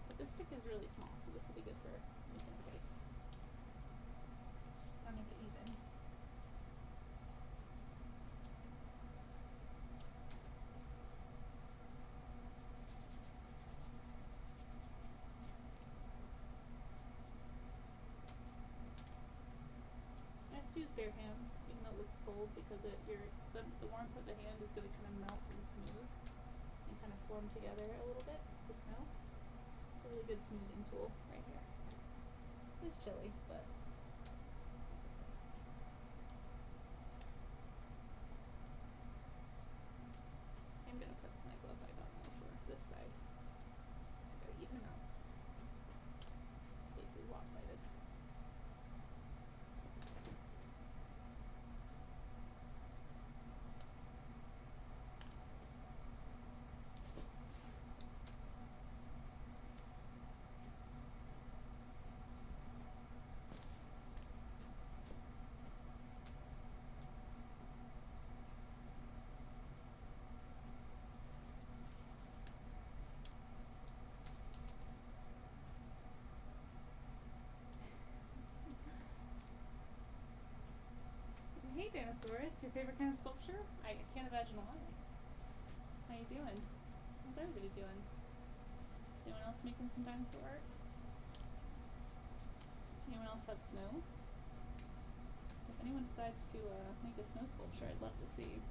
but this stick is really small, so this will be good for making a base. Just gotta make it even. It's nice to use bare hands, even though it looks cold, because the warmth of the hand is going to kind of melt and smooth and kind of form together a little bit, the snow. It's a really good smoothing tool right here. It's chilly, but I'm going to put my glove back on though for this side. So I gotta even them out. This face is lopsided. Hey Dinosaurus, your favorite kind of sculpture? I can't imagine why. How you doing? How's everybody doing? Anyone else making some dinosaur art? Anyone else have snow? If anyone decides to make a snow sculpture, I'd love to see.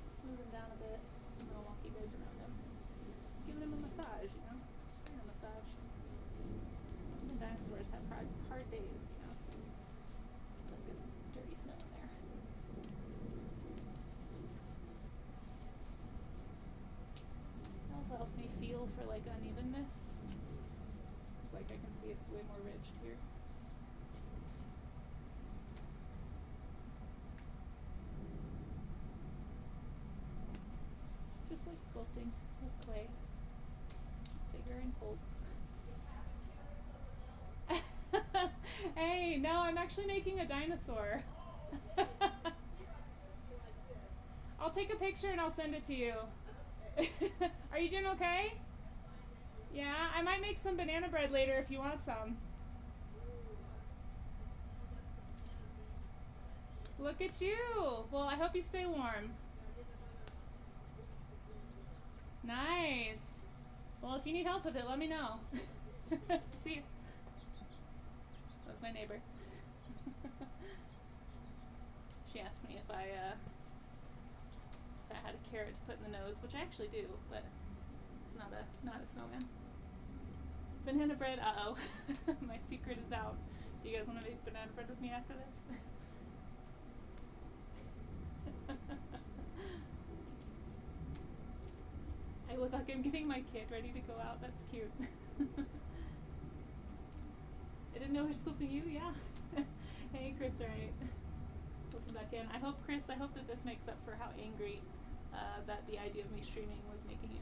Smooth him down a bit, and then I'll walk you guys around him. Giving him a massage, you know? Giving him a massage. Even dinosaurs have hard days, you know? Like this dirty snow in there. It also helps me feel for like unevenness. It's like I can see it's way more ridged here. Just like sculpting with clay. It's bigger and cold. Hey, no, I'm actually making a dinosaur. I'll take a picture and I'll send it to you. Are you doing okay? Yeah, I might make some banana bread later if you want some. Look at you. Well, I hope you stay warm. Nice. Well, if you need help with it, let me know. See? That was my neighbor. She asked me if I had a carrot to put in the nose, which I actually do, but it's not a snowman. Banana bread, uh-oh. My secret is out. Do you guys want to make banana bread with me after this? I look like I'm getting my kid ready to go out. That's cute. I didn't know I was sculpting you, yeah. Hey, Chris, alright. Welcome back in. I hope that this makes up for how angry that the idea of me streaming was making you.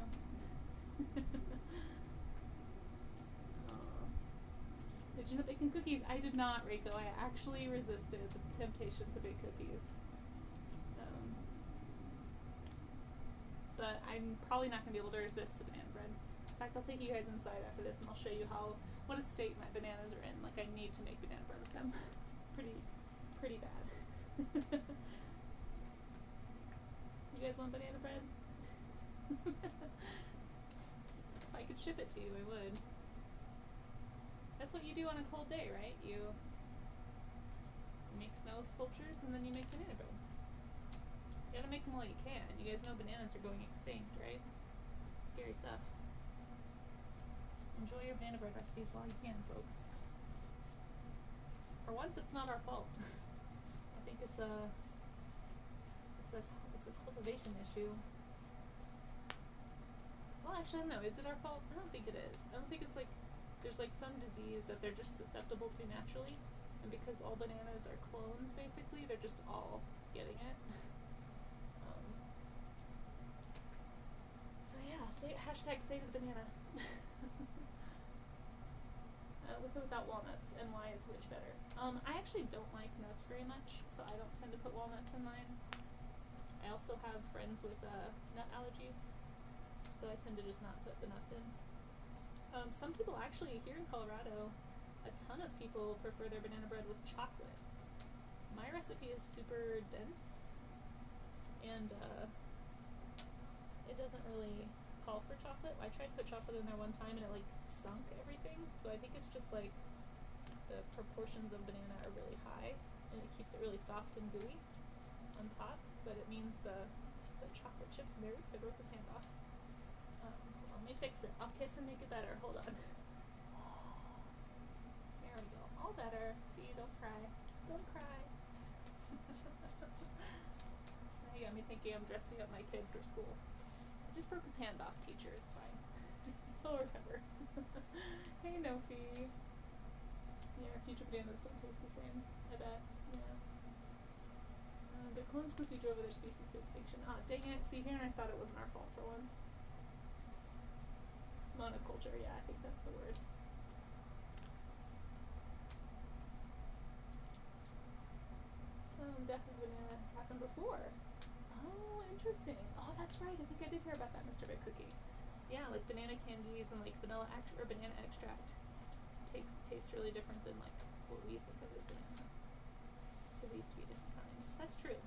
Did you know baking cookies? I did not, Reiko. I actually resisted the temptation to bake cookies. But I'm probably not going to be able to resist the banana bread. In fact, I'll take you guys inside after this and I'll show you what a state my bananas are in. Like, I need to make banana bread with them. It's pretty bad. You guys want banana bread? If I could ship it to you, I would. That's what you do on a cold day, right? You make snow sculptures and then you make banana bread. You gotta make them while you can. You guys know bananas are going extinct, right? Scary stuff. Enjoy your banana bread recipes while you can, folks. For once, it's not our fault. I think it's a cultivation issue. Well, actually, I don't know. Is it our fault? I don't think it is. I don't think it's like there's like some disease that they're just susceptible to naturally, and because all bananas are clones, basically, they're just all getting it. So yeah, hashtag save the banana. with or without walnuts, and why is which better? I actually don't like nuts very much, so I don't tend to put walnuts in mine. I also have friends with nut allergies, so I tend to just not put the nuts in. Some people actually, here in Colorado, a ton of people prefer their banana bread with chocolate. My recipe is super dense, and it doesn't really call for chocolate. I tried to put chocolate in there one time and it like sunk everything, so I think it's just like the proportions of banana are really high and it keeps it really soft and gooey on top, but it means the chocolate chips in there. Oops, I broke his hand off. Hold on, let me fix it. I'll kiss and make it better. Hold on. There we go. All better. See, don't cry. Don't cry. So now you got me thinking I'm dressing up my kid for school. Just broke his hand off, teacher. It's fine. He'll recover. Hey, Nofi. Yeah, our future bananas don't taste the same, I bet. Yeah. They're clones because we drove other species to extinction. Ah, dang it. See here, I thought it wasn't our fault for once. Monoculture, yeah, I think that's the word. Definitely banana has happened before. Oh, interesting. Oh, that's right. I think I did hear about that, Mr. Big Cookie. Yeah, like banana candies and like banana extract tastes really different than like what we think of as banana. Because they used to be different kinds. That's true.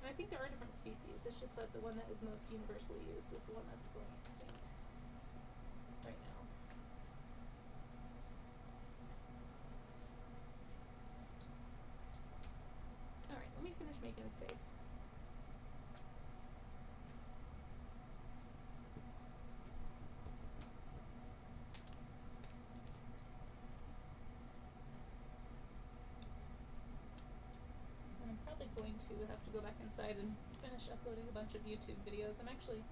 And I think there are different species. It's just that the one that is most universally used is the one that's going extinct right now. Alright, let me finish making his face. Going to have to go back inside and finish uploading a bunch of YouTube videos. I'm actually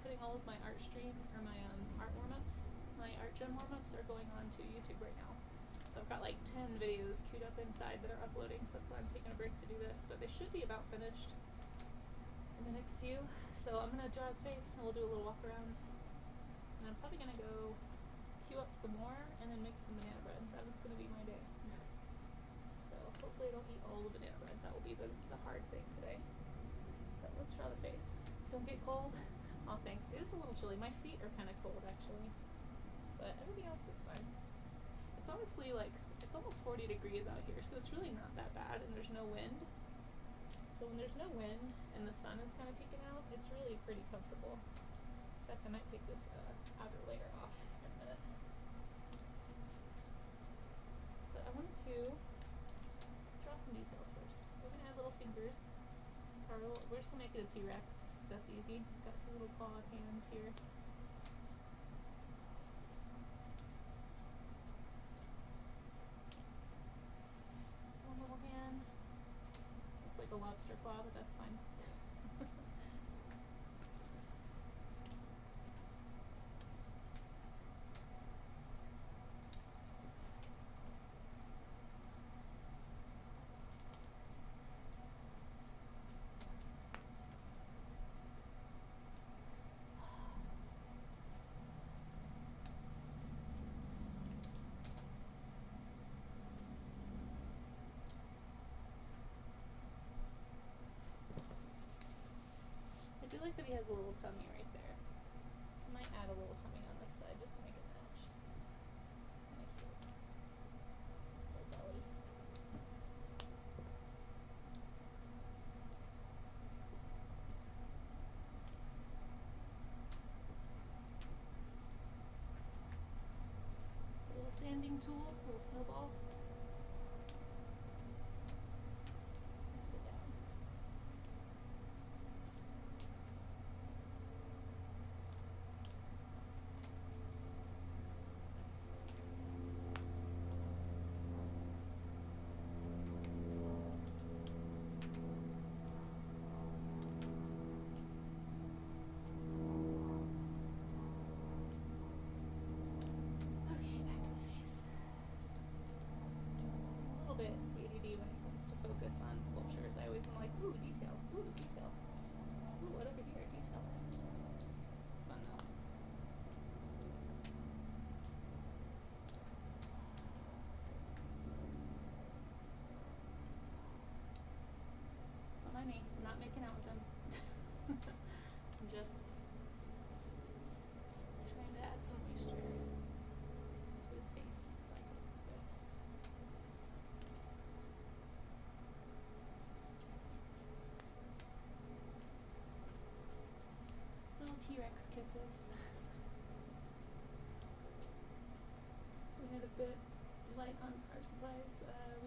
putting all of my art stream, or my art warm-ups, my art gem warm-ups are going on to YouTube right now. So I've got like 10 videos queued up inside that are uploading, so that's why I'm taking a break to do this, but they should be about finished in the next few. So I'm going to draw his face and we'll do a little walk around. And I'm probably going to go queue up some more and then make some banana bread. That is going to be my day. Hopefully I don't eat all the banana bread. That will be the hard thing today. But let's draw the face. Don't get cold. Oh, thanks. It is a little chilly. My feet are kind of cold, actually. But everything else is fine. It's honestly like, it's almost 40 degrees out here, so it's really not that bad, and there's no wind. So when there's no wind and the sun is kind of peeking out, it's really pretty comfortable. In fact, I might take this outer layer off in a minute. But I wanted to some details first. So we're going to add little fingers. We're just going to make it a T-Rex, because that's easy. It's got two little clawed hands here. This one little hand. Looks like a lobster claw, but that's fine. I do like that he has a little tummy right there. I might add a little tummy on this side just to make it match. It's kind of cute. Little belly. A little sanding tool, a little snowball.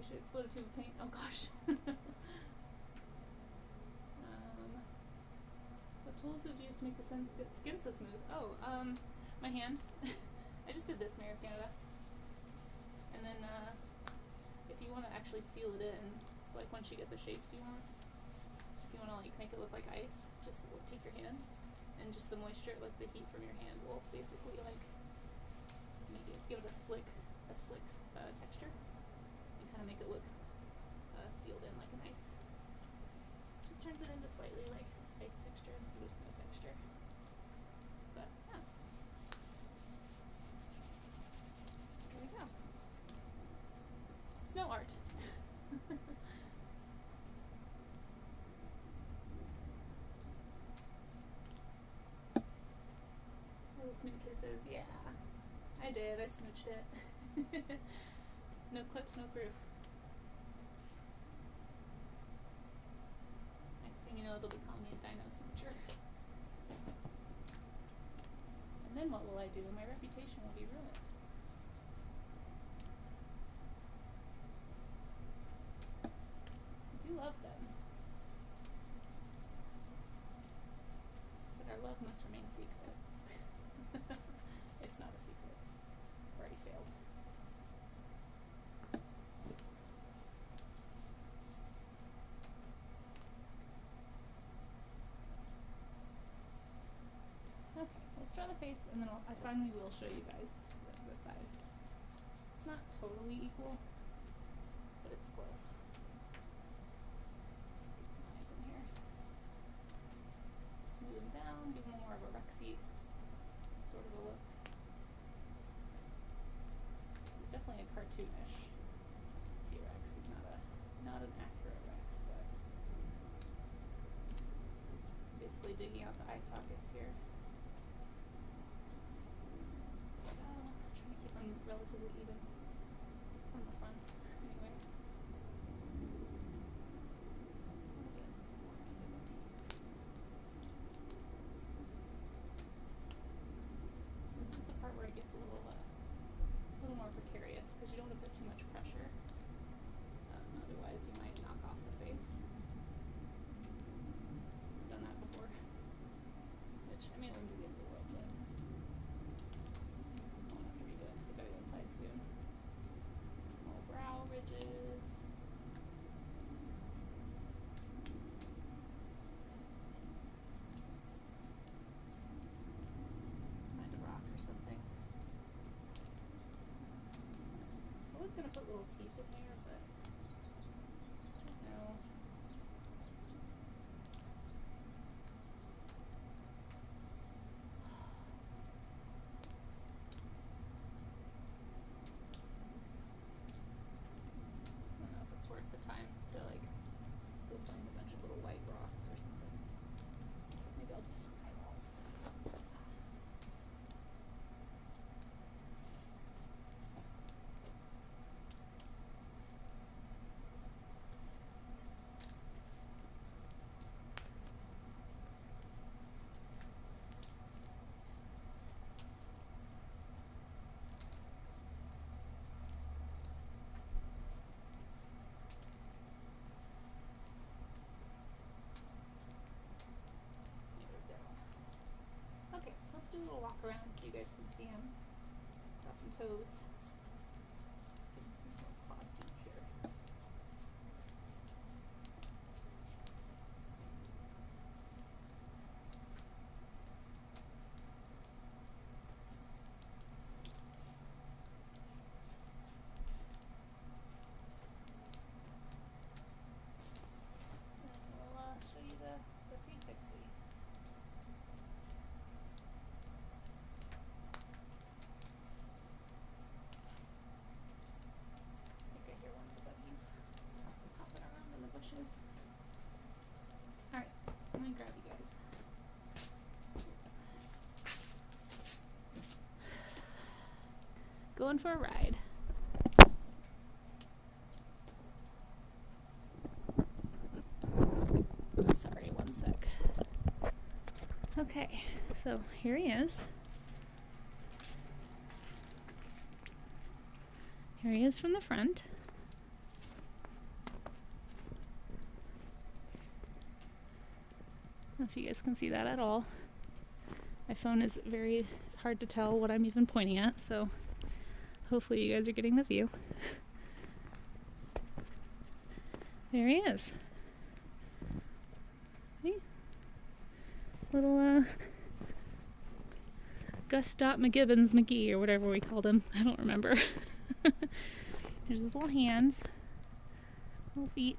should explode a tube of paint. Oh gosh. What tools did you use to make the skin so smooth? Oh, my hand. I just did this, Mayor of Canada. And then, if you want to actually seal it in, it's like once you get the shapes you want, if you want to like make it look like ice, just take your hand, and just the moisture, like the heat from your hand will basically like make it, give it a slick texture, and kind of make it look sealed in like an ice. Just turns it into slightly like ice texture instead of snow texture. But yeah. There we go. Snow art. Little snoot kisses, yeah. I did, I smooched it. No clips, no proof. Next thing you know, they'll be calling me a dino smoocher. And then what will I do? My reputation will be ruined. I do love them. But our love must remain secret. It's not a secret. Already failed. Okay, let's draw the face, and then I finally will show you guys the side. It's not totally equal, but it's close. Let's get some eyes in here. Smooth them down, give them more of a Rexy sort of a look. He's definitely a cartoonish T-Rex. He's not an accurate Rex, but basically digging out the eye sockets here. Trying to keep them relatively even on the front, anyway. This is the part where it gets a little more precarious, because you don't want to put too much pressure. Otherwise, you might knock off the face. I've done that before. Which, I mean, it wouldn't be the end of the world, but I won't have to redo it because I've got it inside soon. Small brow ridges. Find a rock or something. I was going to put little teeth in here, but no. I don't know if it's worth the time to like go find a bunch of little white rocks or something. Maybe I'll do some eyeballs. Okay, let's do a little walk around so you guys can see him. Draw some toes. Give him some little clawed feet here. And we'll show you the 360. I think I hear one of the buggies hopping around in the bushes. Alright, let me grab you guys. Going for a ride. Sorry, one sec. Okay, so here he is. Here he is from the front. know if you guys can see that at all. My phone is very hard to tell what I'm even pointing at, so hopefully you guys are getting the view. There he is. See? Little Gus Dot McGibbons McGee, or whatever we called him. I don't remember. There's his little hands, little feet,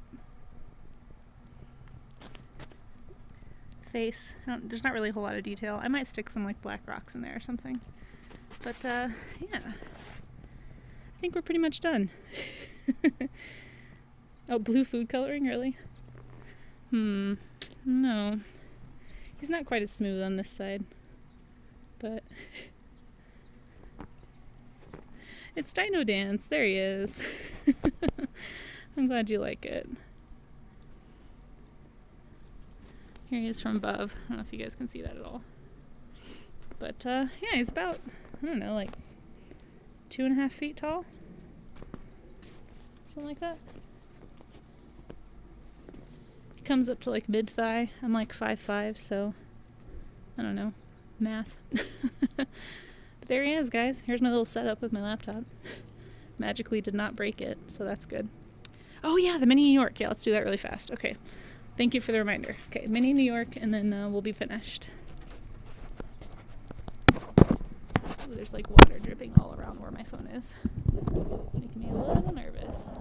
face. There's not really a whole lot of detail. I might stick some like black rocks in there or something. But yeah, I think we're pretty much done. Oh, blue food coloring, really? No. He's not quite as smooth on this side, but it's Dino Dance. There he is. I'm glad you like it. Here he is from above. I don't know if you guys can see that at all. But yeah, he's about, I don't know, like 2.5 feet tall. Something like that. He comes up to like mid-thigh. I'm like 5'5", so I don't know. Math. But there he is, guys. Here's my little setup with my laptop. Magically did not break it, so that's good. Oh yeah, the mini New York. Yeah, let's do that really fast. Okay. Thank you for the reminder. Okay, mini New York, and then we'll be finished. Ooh, there's like water dripping all around where my phone is. It's making me a little nervous.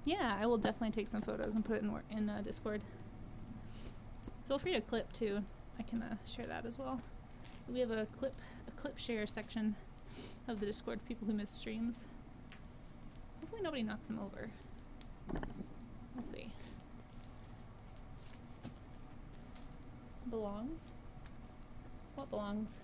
Yeah, I will definitely take some photos and put it in Discord. Feel free to clip too. I can share that as well. We have a clip share section of the Discord for people who miss streams. Hopefully nobody knocks them over. We'll see. Belongs? What belongs?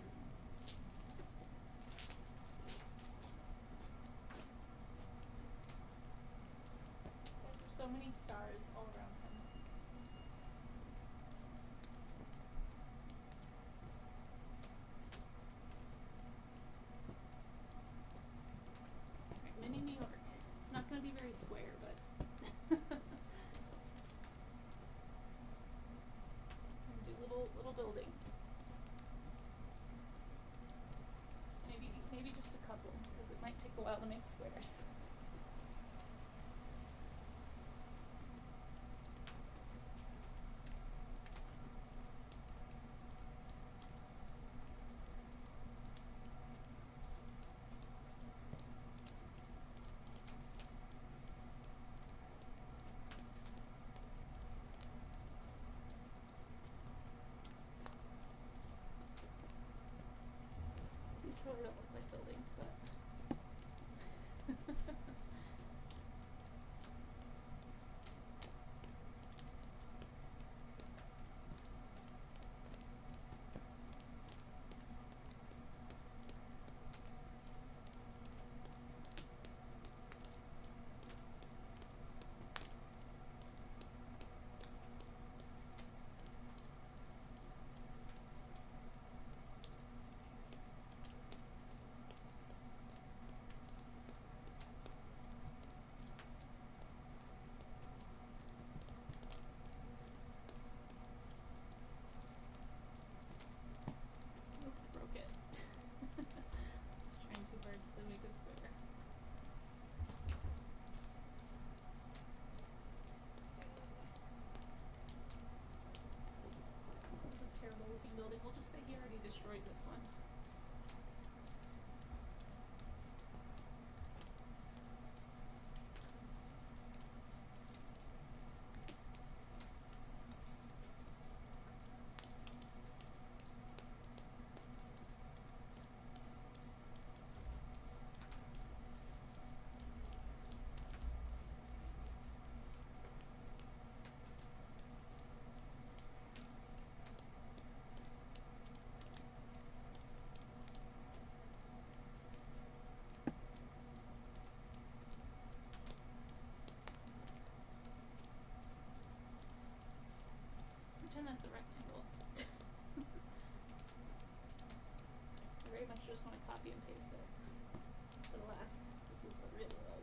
There's so many stars all around him. Alright, mini New York. It's not going to be very square, but little buildings. Maybe just a couple, because it might take a while to make squares. Really don't look like buildings, but building. We'll just say he already destroyed this one. Pretend that's a rectangle. I very much just want to copy and paste it. But alas, this is the real world.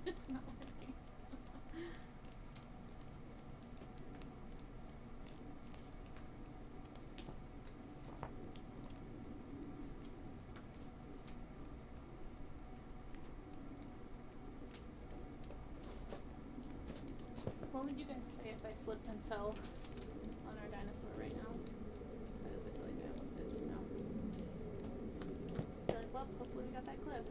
It's not working. What would you guys say if I slipped and fell on our dinosaur right now? That is, I feel like I almost did just now. I feel like, well, hopefully we got that clip.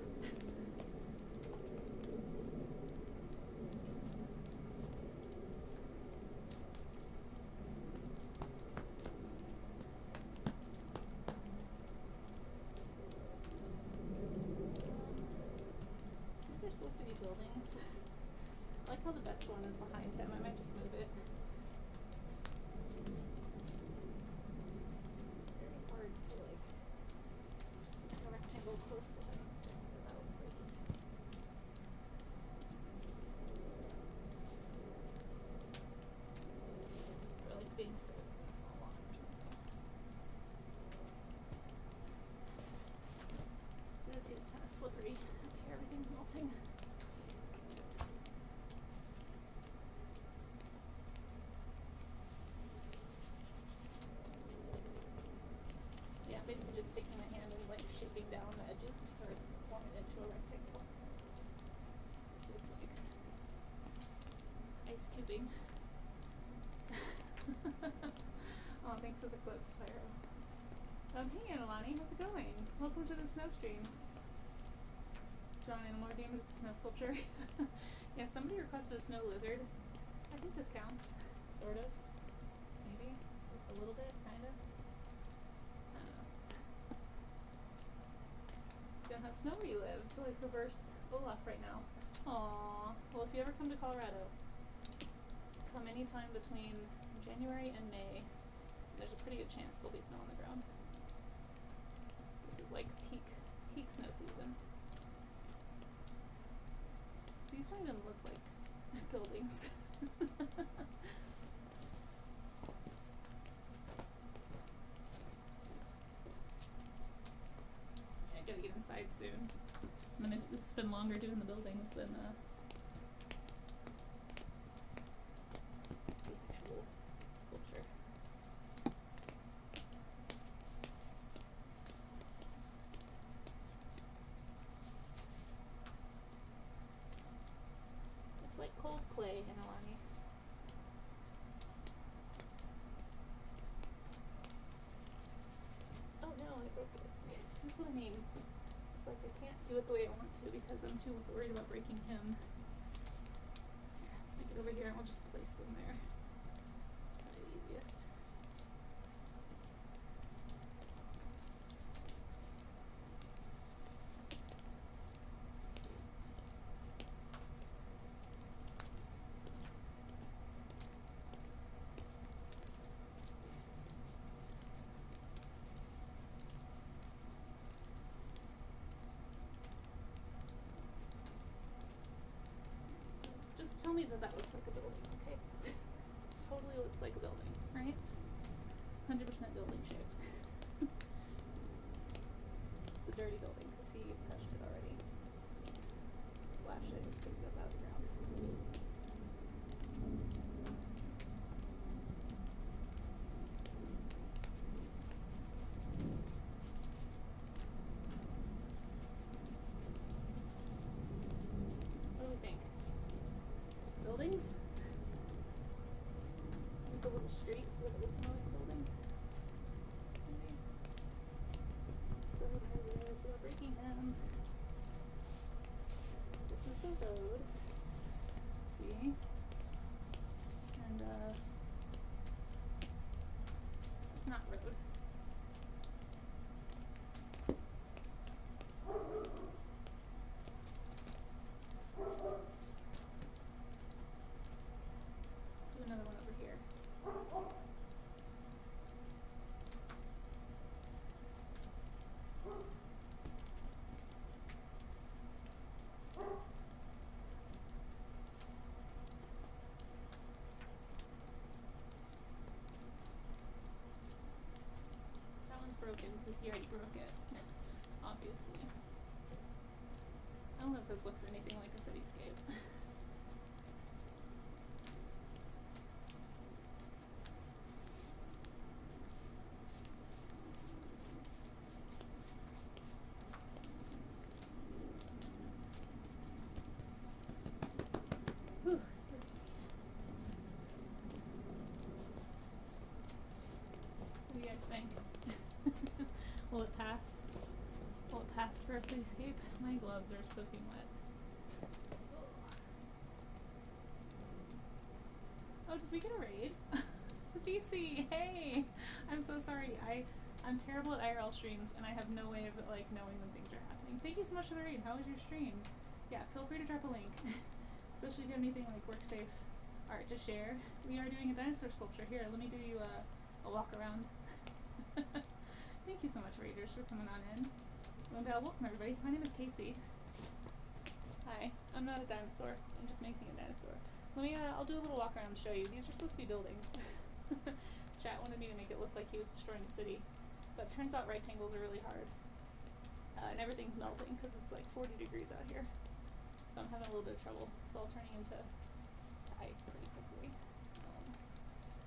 They're supposed to be buildings. I like how the best one is behind him. I might just move it. It's very hard to like make a rectangle close to him without breaking. Or like being afraid of moving along or something. So this is kind of slippery up here. Everything's melting. Basically just taking my hand and like shaping down the edges or form it into a rectangle. So it's like ice cubing. Oh, thanks for the clip, Spyro. Hey Annalani, how's it going? Welcome to the snow stream. John Animal Game, it's a snow sculpture. Yeah, somebody requested a snow lizard. I think this counts. Sort of. Maybe. It's like a little bit, kind of. Don't have snow where you live. I feel like reverse Olaf right now. Aww. Well, if you ever come to Colorado, come anytime between January and May. There's a pretty good chance there'll be snow on the ground. This is like peak snow season. These don't even look like buildings. Gotta get inside soon. I mean, this has been longer doing the buildings than the actual sculpture. It's like cold clay in Alani. Oh no, I broke it. That's what I mean. It's like I can't do it the way I want to because I'm too worried about breaking him. Here, let's make it over here and we'll just place them there. It's probably the easiest. Just tell me that that looks like a building, okay? Totally looks like a building, right? 100% building shaped. It's a dirty building because he touched it already. Flash it, just picked it up out of the ground. What do we think? Buildings? Like a little street so that it looks more like a building. Maybe. So there's breaking. our cityscape. My gloves are soaking wet. Oh, did we get a raid? VC, hey! I'm so sorry. I'm terrible at IRL streams, and I have no way of like knowing when things are happening. Thank you so much for the raid. How was your stream? Yeah, feel free to drop a link, especially if you have anything like work safe art to share. We are doing a dinosaur sculpture here. Let me do you a walk around. Thank you so much, raiders, for coming on in. And welcome everybody. My name is Kasey. Hi. I'm not a dinosaur. I'm just making a dinosaur. Let me. I'll do a little walk around and show you. These are supposed to be buildings. Chat wanted me to make it look like he was destroying a city, but it turns out rectangles are really hard, and everything's melting because it's like 40 degrees out here. So I'm having a little bit of trouble. It's all turning into ice pretty quickly.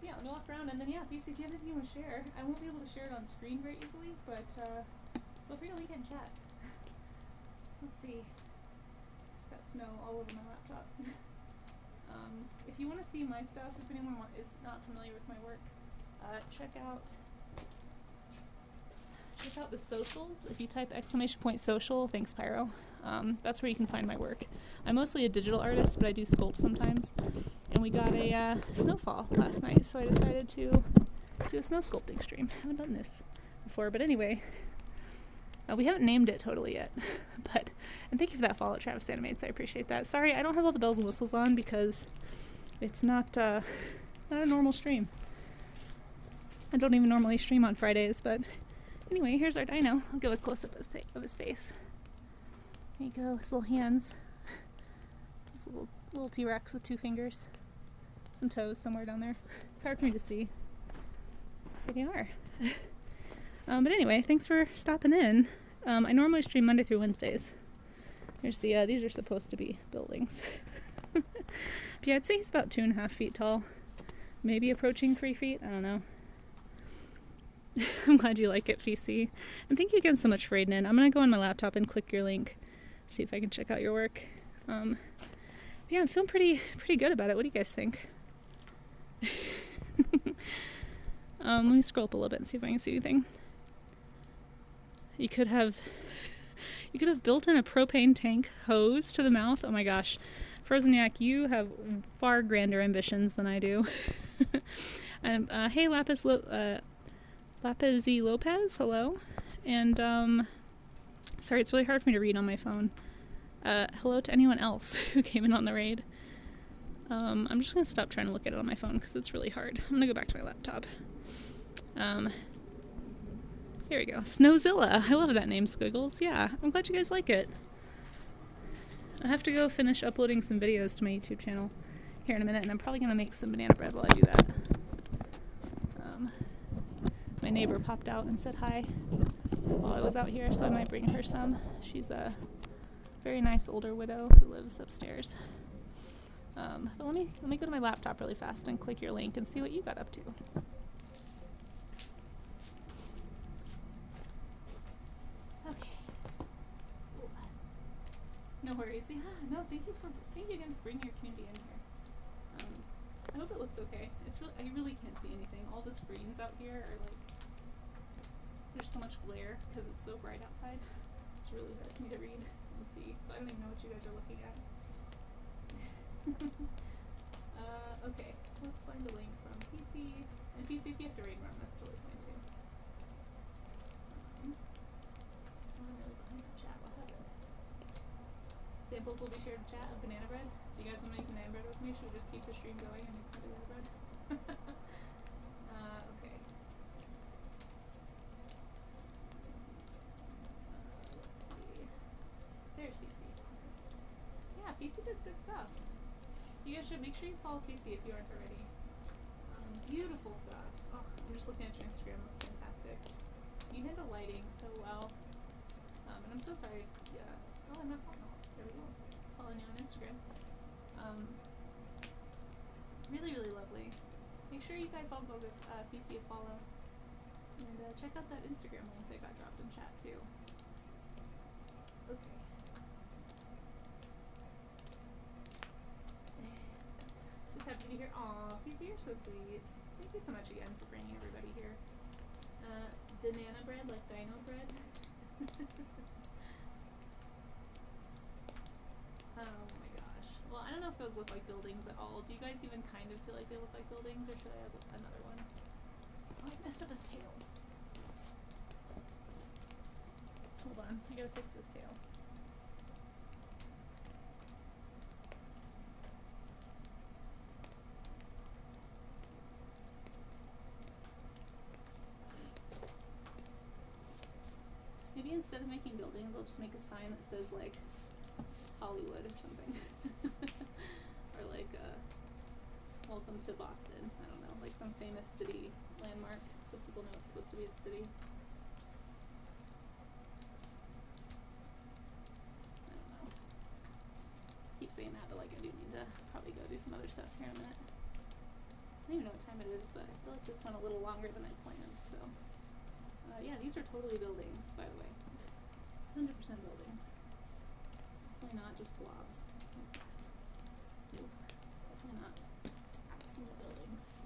Yeah, I'm gonna walk around, and then yeah, BC, if you have anything you want to share, I won't be able to share it on screen very easily, but feel free to link it in chat. Let's see. Just got snow all over my laptop. If you want to see my stuff, if anyone is not familiar with my work, check out the socials. If you type !social, thanks Pyro, that's where you can find my work. I'm mostly a digital artist, but I do sculpt sometimes. And we got a snowfall last night, so I decided to do a snow sculpting stream. I haven't done this before, but anyway, we haven't named it totally yet. And thank you for that follow, Travis Animates. I appreciate that. Sorry, I don't have all the bells and whistles on because it's not a normal stream. I don't even normally stream on Fridays, but anyway, here's our dino. I'll give a close-up of his face. There you go, his little hands. His little T-Rex with 2 fingers. Some toes somewhere down there. It's hard for me to see. There they are. But anyway, thanks for stopping in. I normally stream Monday through Wednesdays. Here's the, these are supposed to be buildings. But yeah, I'd say he's about 2.5 feet tall. Maybe approaching 3 feet, I don't know. I'm glad you like it, VC. And thank you again so much for raiding in. I'm gonna go on my laptop and click your link. See if I can check out your work. Yeah, I'm feeling pretty good about it. What do you guys think? Let me scroll up a little bit and see if I can see anything. You could have built in a propane tank hose to the mouth. Oh my gosh. Frozen Yak, you have far grander ambitions than I do. Hey Lapis Lopez, hello. And sorry, it's really hard for me to read on my phone. Hello to anyone else who came in on the raid. I'm just gonna stop trying to look at it on my phone because it's really hard. I'm gonna go back to my laptop. There we go. Snowzilla. I love that name, Squiggles. Yeah, I'm glad you guys like it. I have to go finish uploading some videos to my YouTube channel here in a minute, and I'm probably gonna make some banana bread while I do that. My neighbor popped out and said hi while I was out here, so I might bring her some. She's a very nice older widow who lives upstairs. But let me go to my laptop really fast and click your link and see what you got up to. Okay. No worries. Yeah, no, thank you again for bringing your community in here. I hope it looks okay. I really can't see anything. All the screens out here are like, there's so much glare because it's so bright outside. It's really hard for me to read and see, so I don't even know what you guys are looking at. Okay, let's find a link from PC. And PC, if you have to read run, that's totally fine too. I'm really behind the chat. What happened? Samples will be shared in chat of banana bread. Do you guys want to make banana bread with me? Should we just keep the stream going and make some banana bread? Okay. Let's see. There's PC. Yeah, PC does good stuff. You guys should make sure you follow Kasey if you aren't already. Beautiful stuff. Oh, I'm just looking at your Instagram. It looks fantastic. You handle lighting so well. And I'm so sorry. Yeah. Oh, I'm not following. There we go. Following you on Instagram. Really, really lovely. Make sure you guys all go give Kasey a follow. And check out that Instagram link that got dropped in chat too. Okay. Just happy to be here. Aw, Kasey, you're so sweet. Thank you so much again for bringing everybody here. Banana bread, like dino bread. those look like buildings at all. Do you guys even kind of feel like they look like buildings, or should I have another one? Oh, I messed up his tail. Hold on, I gotta fix his tail. Maybe instead of making buildings, I'll just make a sign that says, like, Hollywood or something. Or like, welcome to Boston. I don't know, like some famous city landmark so people know it's supposed to be a city. I don't know. I keep saying that, but like I do need to probably go do some other stuff here in a minute. I don't even know what time it is, but I feel like this went a little longer than I planned, so. Yeah, these are totally buildings, by the way. 100% buildings. Definitely not just blobs. Nope. Definitely not absolute buildings.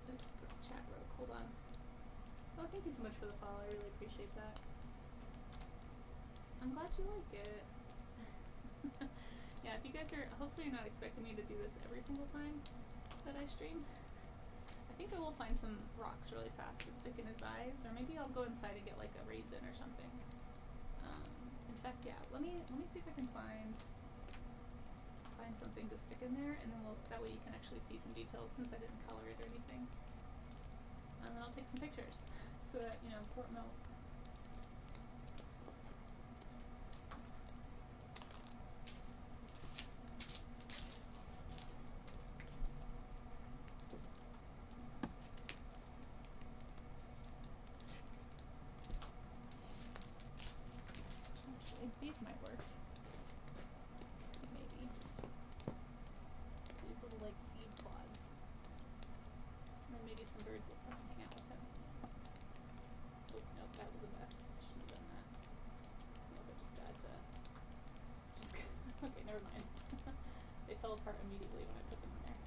Oops, chat broke. Hold on. Oh, thank you so much for the follow. I really appreciate that. I'm glad you like it. Yeah, if you guys are, hopefully you're not expecting me to do this every single time that I stream. I think I will find some rocks really fast to stick in his eyes, or maybe I'll go inside and get like a raisin or something. In fact, yeah, let me see if I can find something to stick in there, and then that way you can actually see some details since I didn't color it or anything. And then I'll take some pictures so that, you know, Fort melts. These might work. Maybe. These little like seed pods. And then maybe some birds will come and hang out with him. Oh, nope, that was a mess. Shouldn't have done that. Nope, I just got okay, never mind. They fell apart immediately when I put them in there.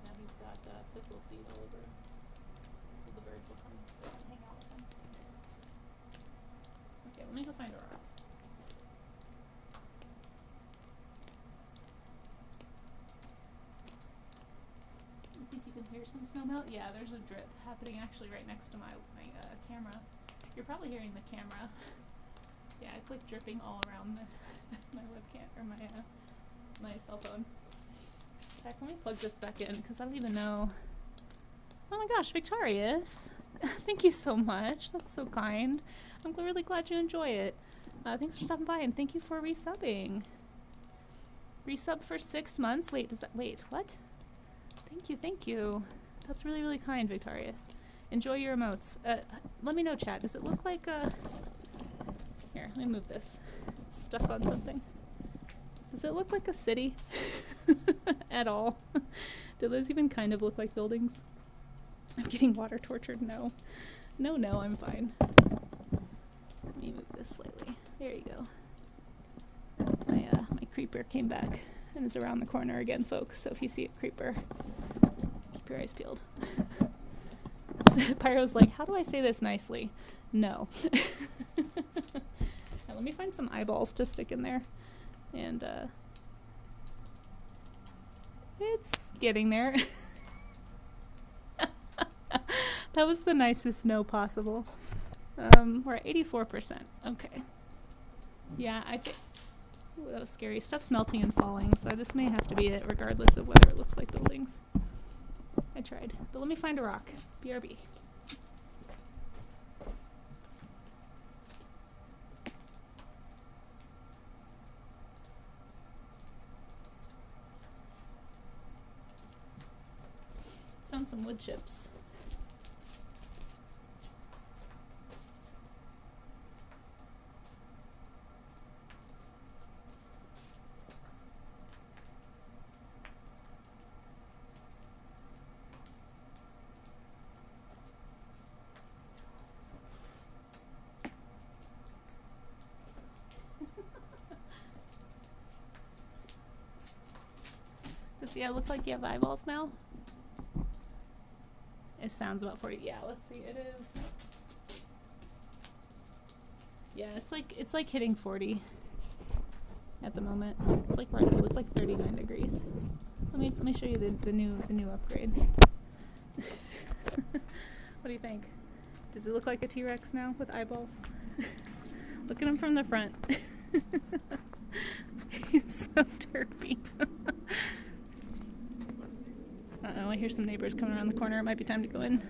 Now he's got thistle seed all over him. So the birds will come and hang out with him. Okay, let me go find a rock. I think you can hear some snow melt. Yeah, there's a drip happening actually right next to my camera. You're probably hearing the camera. Yeah, it's like dripping all around my webcam or my cell phone. In fact, let me plug this back in because I don't even know. Oh my gosh, Victorious! Thank you so much. That's so kind. I'm really glad you enjoy it. Thanks for stopping by, and thank you for resubbing. Resub for 6 months? Wait, what? Thank you. That's really, really kind, Victorious. Enjoy your emotes. Let me know, chat. Does it look like here, let me move this. It's stuck on something. Does it look like a city? At all? Do those even kind of look like buildings? I'm getting water tortured. No, I'm fine. Let me move this slightly. There you go. My creeper came back and is around the corner again, folks. So if you see a creeper, keep your eyes peeled. Pyro's like, how do I say this nicely? No. Now, let me find some eyeballs to stick in there. And it's getting there. That was the nicest no possible. We're at 84%. Okay. Yeah, I think... Ooh, that was scary. Stuff's melting and falling, so this may have to be it, regardless of whether it looks like buildings. I tried. But let me find a rock. BRB. Found some wood chips. Does it look like you have eyeballs now? It sounds about 40. Yeah, let's see. It is. Yeah, it's like hitting 40 at the moment. It's like right. It's like 39 degrees. Let me show you the new upgrade. What do you think? Does it look like a T-Rex now with eyeballs? Look at him from the front. He's so derpy. Uh-oh, I hear some neighbors coming around the corner. It might be time to go in.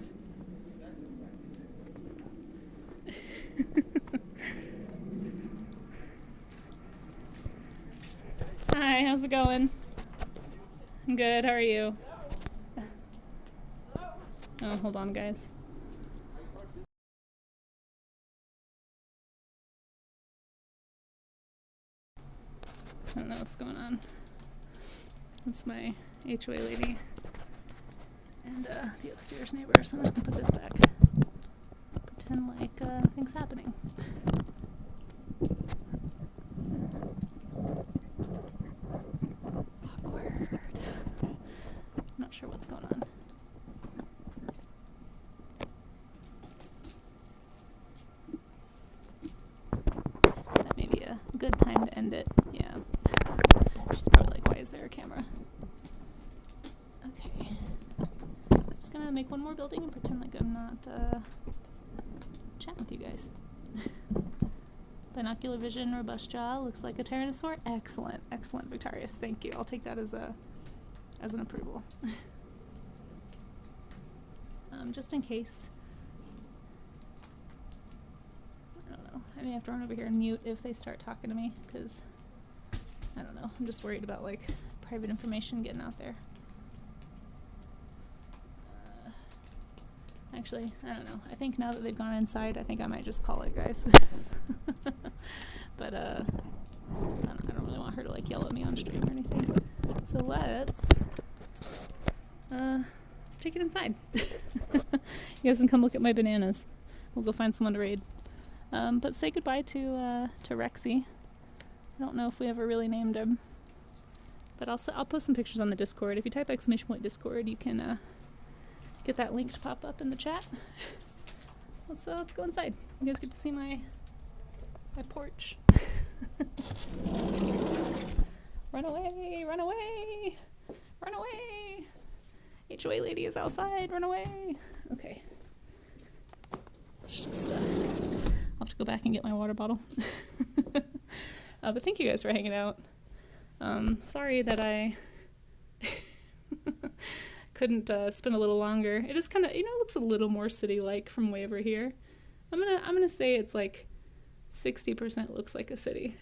Hi, how's it going? I'm good, how are you? Oh, hold on, guys. I don't know what's going on. That's my HOA lady and the upstairs neighbor, so I'm just gonna put this back. Pretend like nothing's happening. Awkward. I'm not sure what's going on. That may be a good time to end it. Yeah. She's probably like, why is there a camera? Okay. I'm just gonna make one more building and pretend like I'm not chatting with you guys. Binocular vision, robust jaw, looks like a Tyrannosaur. Excellent, excellent, Victorious. Thank you. I'll take that as an approval. Just in case. I don't know. I may have to run over here and mute if they start talking to me, because I don't know. I'm just worried about like private information getting out there. Actually, I don't know. I think now that they've gone inside, I think I might just call it, guys. But I don't really want her to like yell at me on stream or anything. So let's take it inside. You guys can come look at my bananas. We'll go find someone to raid. But say goodbye to Rexy. I don't know if we ever really named him, but I'll post some pictures on the Discord. If you type !Discord, you can get that link to pop up in the chat. Let's go inside. You guys get to see my porch. Run away! Run away! Run away! HOA lady is outside. Run away! Okay. Let's just I'll have to go back and get my water bottle. But thank you guys for hanging out. Sorry that I couldn't spend a little longer. It is kind of, it looks a little more city-like from way over here. I'm gonna say it's like 60% looks like a city.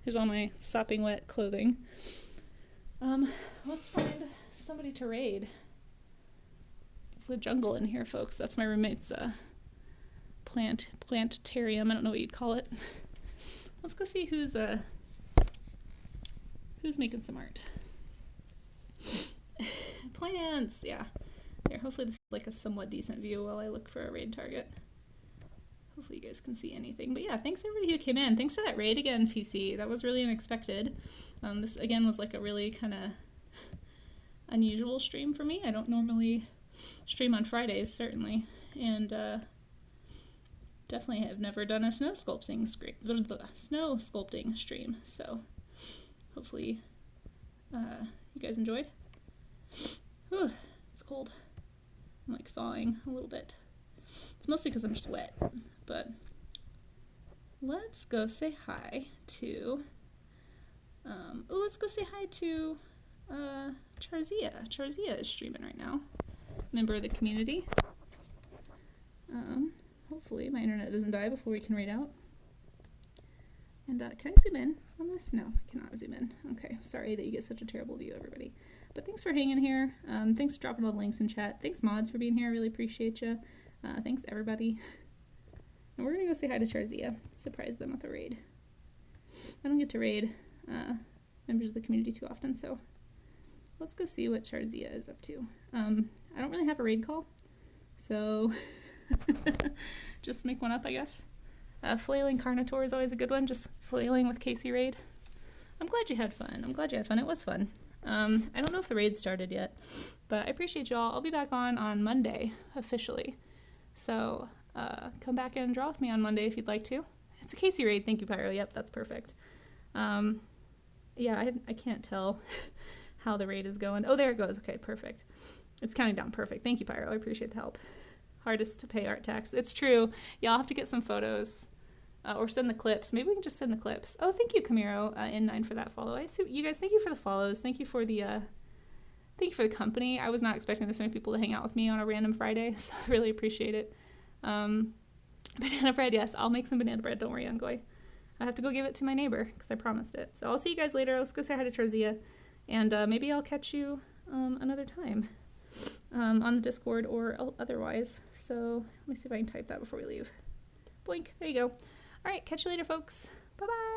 Here's all my sopping wet clothing. Let's find somebody to raid. It's a jungle in here, folks. That's my roommate's plantarium. I don't know what you'd call it. Let's go see who's making some art. Plants, yeah. Here, hopefully this is like a somewhat decent view while I look for a raid target. Hopefully you guys can see anything. But yeah, thanks everybody who came in. Thanks for that raid again, PC. That was really unexpected. This again was like a really kind of unusual stream for me. I don't normally stream on Fridays, certainly. And definitely have never done a snow sculpting stream. So hopefully you guys enjoyed. Whew, it's cold. I'm like thawing a little bit. It's mostly because I'm just wet. But let's go say hi to let's go say hi to Charzia. Charzia is streaming right now. Member of the community. Hopefully my internet doesn't die before we can raid out. And can I zoom in on this? No, I cannot zoom in. Okay, sorry that you get such a terrible view, everybody. But thanks for hanging here. Thanks for dropping all the links in chat. Thanks, mods, for being here. I really appreciate you. Thanks, everybody. And we're going to go say hi to Charzia. Surprise them with a raid. I don't get to raid members of the community too often, so let's go see what Charzia is up to. I don't really have a raid call, so just make one up, I guess. Flailing Carnotaur is always a good one, just flailing with Kasey raid. I'm glad you had fun. I'm glad you had fun. It was fun. I don't know if the raid started yet, but I appreciate y'all. I'll be back on Monday, officially. So, come back and draw with me on Monday if you'd like to. It's a Kasey raid. Thank you, Pyro. Yep, that's perfect. Yeah, I can't tell how the raid is going. Oh, there it goes. Okay, perfect. It's counting down. Perfect. Thank you, Pyro. I appreciate the help. Hardest to pay art tax. It's true. Yeah, I'll have to get some photos or send the clips. Maybe we can just send the clips. Oh, thank you, Camiro N9 for that follow. You guys, thank you for the follows. Thank you for the company. I was not expecting this many people to hang out with me on a random Friday, so I really appreciate it. Banana bread, yes, I'll make some banana bread. Don't worry, Younggoy. I have to go give it to my neighbor because I promised it. So I'll see you guys later. Let's go say hi to Trozia, and maybe I'll catch you another time on the Discord or otherwise. So let me see if I can type that before we leave. Boink, there you go. All right, catch you later, folks. Bye-bye.